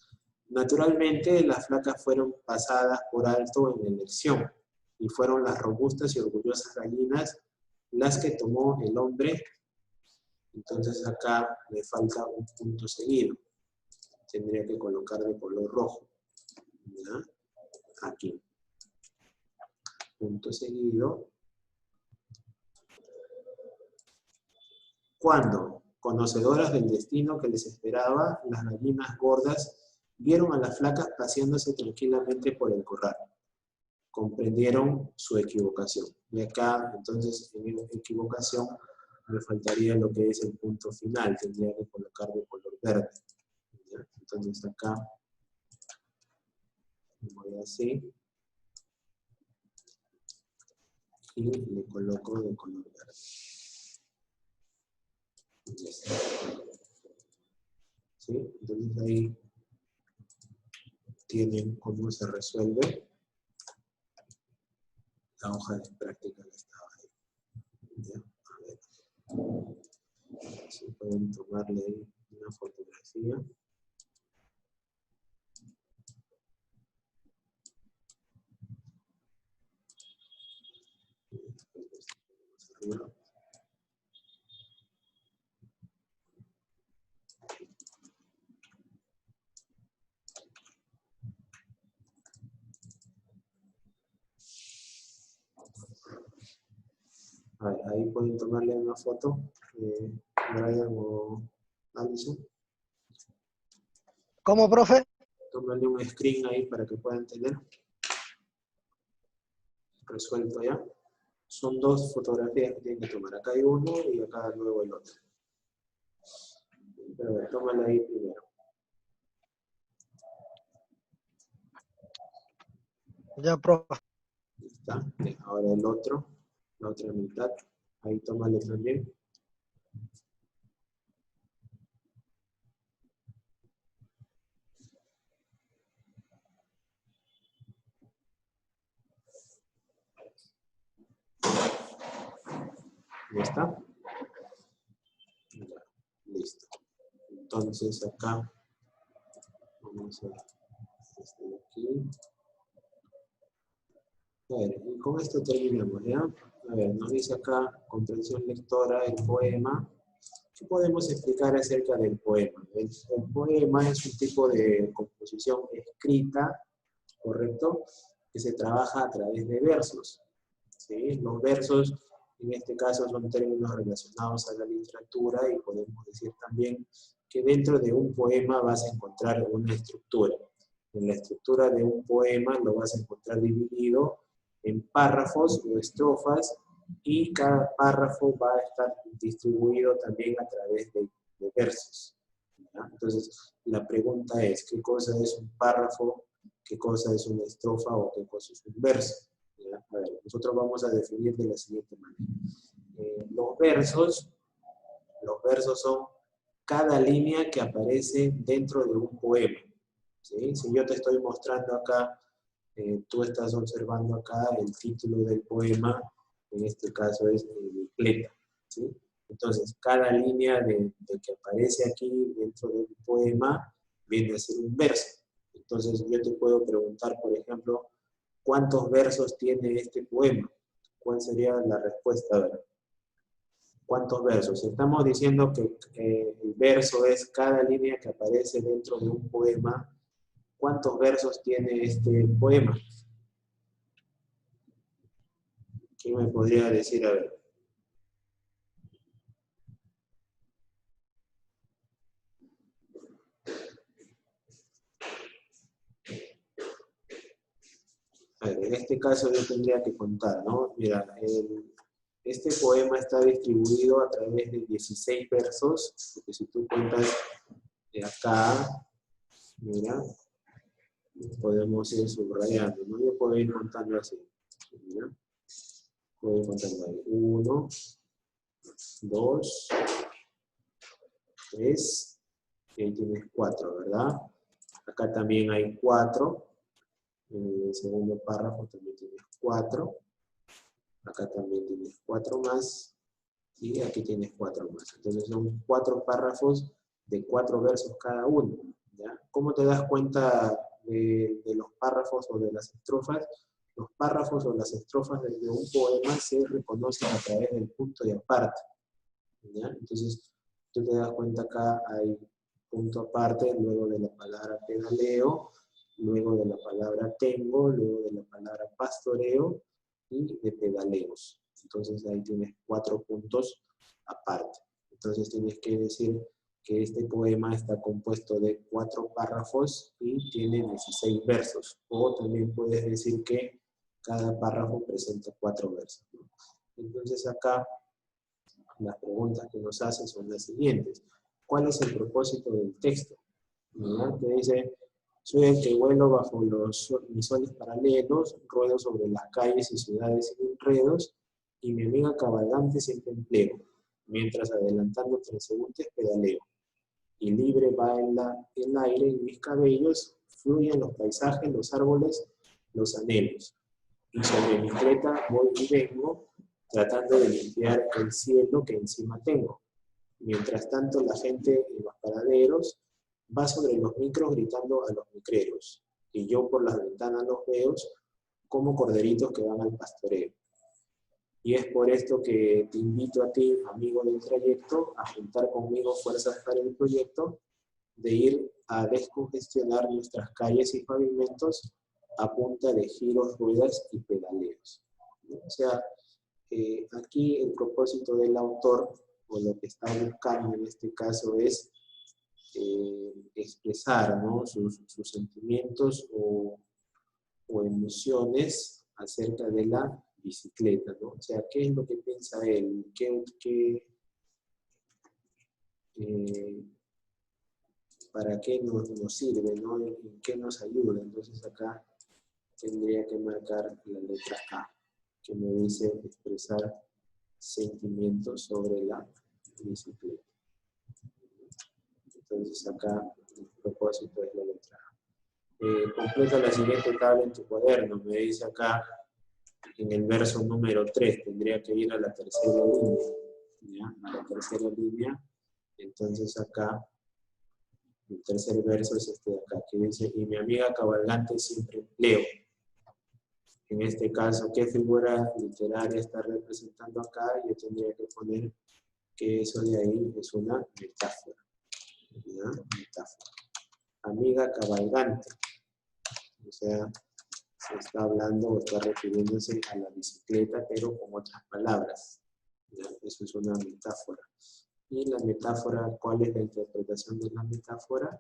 Naturalmente, las flacas fueron pasadas por alto en la elección, y fueron las robustas y orgullosas gallinas las que tomó el hombre. Entonces acá me falta un punto seguido. Tendría que colocar de color rojo. ¿Ya? Aquí. Punto seguido. Cuando, conocedoras del destino que les esperaba, las gallinas gordas vieron a las flacas paseándose tranquilamente por el corral. Comprendieron su equivocación. Y acá, entonces, en esta equivocación, me faltaría lo que es el punto final. Tendría que colocar de color verde. ¿Ya? Entonces acá, voy así. Y le coloco de color verde. Ya está. ¿Sí? Entonces ahí tienen cómo se resuelve la hoja de práctica que estaba ahí. ¿Ya? A ver. Si pueden tomarle ahí una fotografía. Arriba. A ver, ahí pueden tomarle una foto, Brian o Alison. ¿Cómo, profe? Tómale un screen ahí para que puedan tener. Resuelto ya. Son dos fotografías que tienen que tomar. Acá hay uno y acá luego el otro. Pero a ver, tómala ahí primero. Ya, profe. Ahí está. Ahora el otro, la otra mitad. Ahí tómale también. ¿Ya está? Ya, listo. Entonces acá, vamos a este de aquí. A ver, y con esto terminamos, ¿ya? A ver, nos dice acá, comprensión lectora, el poema. ¿Qué podemos explicar acerca del poema? El poema es un tipo de composición escrita, ¿correcto? Que se trabaja a través de versos, ¿sí? Los versos, en este caso, son términos relacionados a la literatura y podemos decir también que dentro de un poema vas a encontrar una estructura. En la estructura de un poema lo vas a encontrar dividido en párrafos o estrofas, y cada párrafo va a estar distribuido también a través de versos. ¿Ya? Entonces, la pregunta es, ¿qué cosa es un párrafo? ¿Qué cosa es una estrofa? ¿O qué cosa es un verso? ¿Ya? A ver, nosotros vamos a definir de la siguiente manera. Los versos son cada línea que aparece dentro de un poema. ¿Sí? Si yo te estoy mostrando acá, tú estás observando acá el título del poema, en este caso es Bicicleta, ¿sí? Entonces, cada línea de que aparece aquí dentro del poema viene a ser un verso. Entonces, yo te puedo preguntar, por ejemplo, ¿cuántos versos tiene este poema? ¿Cuál sería la respuesta? A ver, ¿cuántos versos? Estamos diciendo que el verso es cada línea que aparece dentro de un poema. ¿Cuántos versos tiene este poema? ¿Quién me podría decir? A ver. A ver, en este caso yo tendría que contar, ¿no? Mira, este poema está distribuido a través de 16 versos, porque si tú cuentas de acá, mira, podemos ir subrayando, ¿no? Yo puedo ir contando así, mira. Puedo ir contando ahí. 1, 2, 3, y ahí tienes 4, ¿verdad? Acá también hay 4. En el segundo párrafo también tienes 4. Acá también tienes 4 más. Y aquí tienes 4 más. Entonces son 4 párrafos de 4 versos cada uno, ¿ya? ¿Cómo te das cuenta de los párrafos o de las estrofas? Los párrafos o las estrofas de un poema se reconocen a través del punto y aparte, ¿ya? Entonces tú te das cuenta acá hay punto aparte, luego de la palabra pedaleo, luego de la palabra tengo, luego de la palabra pastoreo y de pedaleos. Entonces ahí tienes 4 puntos aparte. Entonces tienes que decir que este poema está compuesto de 4 párrafos y tiene 16 versos. O también puedes decir que cada párrafo presenta 4 versos, ¿no? Entonces acá las preguntas que nos hacen son las siguientes. ¿Cuál es el propósito del texto? ¿Verdad? Te dice, soy el que vuelo bajo mis soles paralelos, ruedo sobre las calles y ciudades sin enredos, y mi amiga cabalgante siempre empleo, mientras adelantando transeúntes pedaleo. Y libre va el aire en mis cabellos, fluyen los paisajes, los árboles, los anhelos. Y sobre mi creta voy y vengo, tratando de limpiar el cielo que encima tengo. Mientras tanto, la gente en los paraderos va sobre los micros gritando a los micreros, y yo por las ventanas los veo como corderitos que van al pastoreo. Y es por esto que te invito a ti, amigo del trayecto, a juntar conmigo fuerzas para el proyecto de ir a descongestionar nuestras calles y pavimentos a punta de giros, ruedas y pedaleos. O sea, aquí el propósito del autor, o lo que está buscando en este caso, es expresar, ¿no?, sus sentimientos o emociones acerca de la bicicleta, ¿no? O sea, ¿qué es lo que piensa él? ¿Para qué nos sirve, ¿no? ¿En qué nos ayuda? Entonces acá tendría que marcar la letra A, que me dice expresar sentimientos sobre la bicicleta. Entonces acá el propósito es la letra A. Completa la siguiente tabla en tu cuaderno. Me dice acá en el verso número 3, tendría que ir a la tercera línea, ¿ya? A la tercera línea. Entonces acá el tercer verso es este de acá, que dice, y mi amiga cabalgante siempre empleo. En este caso, ¿qué figura literaria está representando acá? Yo tendría que poner que eso de ahí es una metáfora, ¿ya? Metáfora. Amiga cabalgante. O sea, se está hablando o está refiriéndose a la bicicleta, pero con otras palabras, ¿ya? Eso es una metáfora. Y la metáfora, ¿cuál es la interpretación de la metáfora?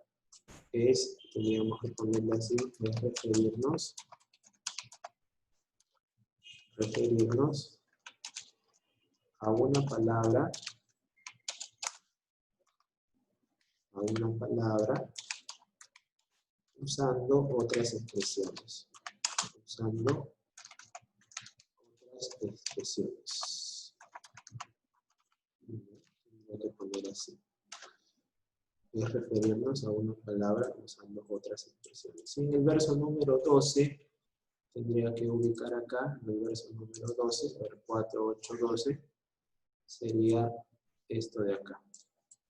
Tendríamos que ponerla así, es referirnos a una palabra usando otras expresiones. Voy a poner así. Es referirnos a una palabra usando otras expresiones. En el verso número 12, tendría que ubicar acá, en el verso número 12, 4, 8, 12, sería esto de acá,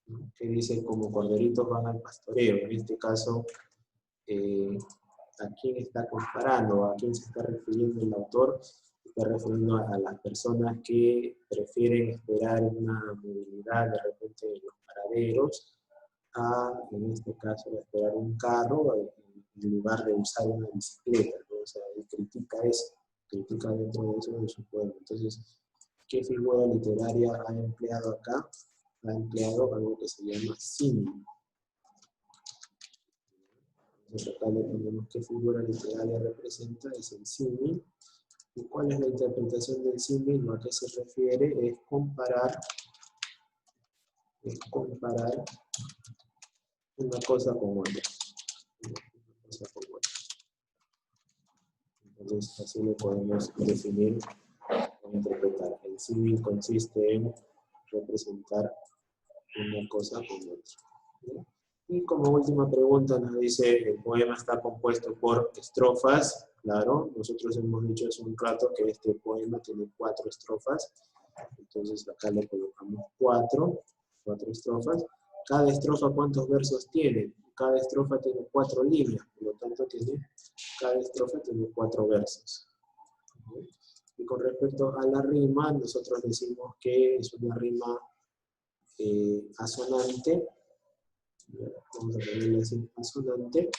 ¿no? Que dice, como corderitos van al pastoreo. En este caso, ¿a quién está comparando? ¿A quién se está refiriendo el autor? Se está refiriendo a las personas que prefieren esperar una movilidad de repente en los paraderos, en este caso, esperar un carro en lugar de usar una bicicleta, ¿no? O sea, él critica eso, critica dentro de eso de su pueblo. Entonces, ¿qué figura literaria ha empleado acá? Ha empleado algo que se llama símil. Entonces acá le ponemos qué figura literaria representa, es el símil. ¿Y cuál es la interpretación del símil? Lo a qué se refiere es comparar una cosa con otra. Entonces así lo podemos definir o interpretar. El símil consiste en representar una cosa con otra. ¿Ya? Y como última pregunta nos dice, el poema está compuesto por estrofas. Claro, nosotros hemos dicho hace un rato que este poema tiene 4 estrofas. Entonces acá le colocamos 4 estrofas. Cada estrofa, ¿cuántos versos tiene? Cada estrofa tiene 4 líneas, por lo tanto cada estrofa tiene 4 versos. Y con respecto a la rima, nosotros decimos que es una rima asonante. Vamos a ponerle así, asonante.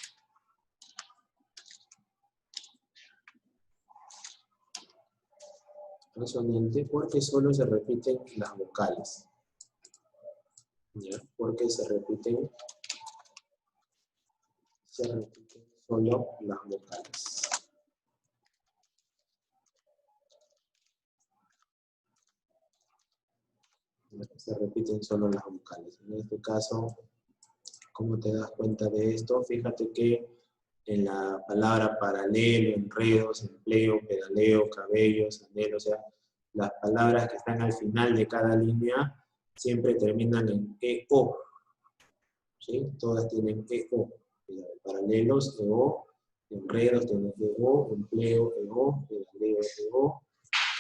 Asonante porque solo se repiten las vocales. ¿Ya? Porque se repiten solo las vocales. Se repiten solo las vocales. En este caso, ¿cómo te das cuenta de esto? Fíjate que en la palabra paralelo, enredos, empleo, pedaleo, cabellos, anhelo, o sea, las palabras que están al final de cada línea siempre terminan en EO. ¿Sí? Todas tienen EO. Paralelos, EO, enredos, tienen EO, empleo, EO, pedaleo, EO,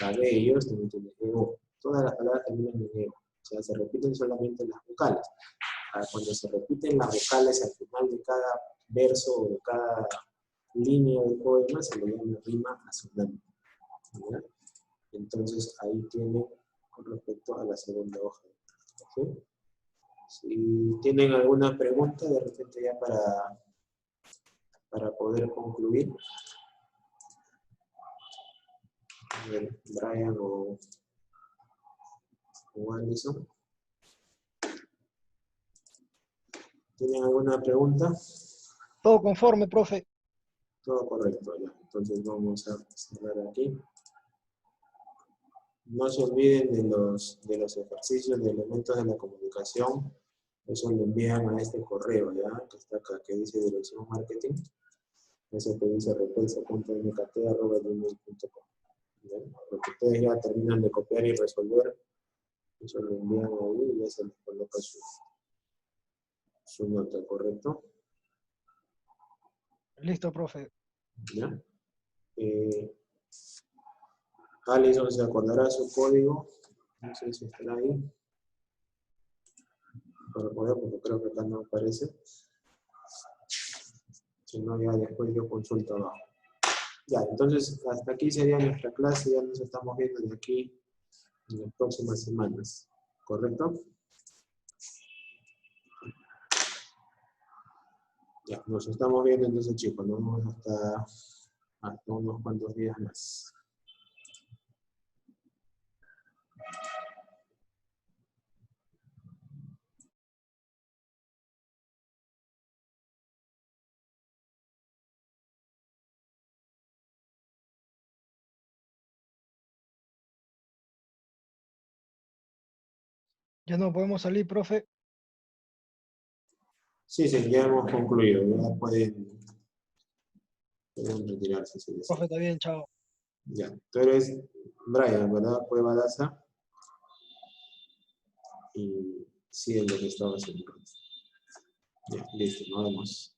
cabellos, también tienen EO. Todas las palabras terminan en EO. O sea, se repiten solamente las vocales. Cuando se repiten las vocales al final de cada verso o de cada línea del poema, se le llama rima asonante. ¿Ya? Entonces, ahí tienen con respecto a la segunda hoja. ¿Sí? Si tienen alguna pregunta, de repente ya para poder concluir. A ver, Brian o Anderson. ¿Tienen alguna pregunta? Todo conforme, profe. Todo correcto, ya. Entonces vamos a cerrar aquí. No se olviden de los ejercicios de elementos de la comunicación. Eso lo envían a este correo, ¿ya? Que está acá, que dice dirección marketing. Ese que dice repensa.mkt@gmail.com. Lo que ustedes ya terminan de copiar y resolver, eso lo envían ahí y ya se les coloca su nota, ¿correcto? Listo, profe. ¿Ya? Alison se acordará su código. No sé si estará ahí. Para poder, porque creo que acá no aparece. Si no, ya después yo consulto abajo. Ya, entonces hasta aquí sería nuestra clase. Ya nos estamos viendo de aquí en las próximas semanas. ¿Correcto? Ya, nos estamos viendo entonces, chicos. Nos vemos hasta unos cuantos días más. Ya no podemos salir, profe. Sí, ya hemos concluido. Ya pueden retirarse. Si desean. Profe, está bien, chao. Ya, tú eres Brian, ¿verdad? Prueba DASA. Y sigue lo que estaba haciendo. Ya, listo, nos vemos.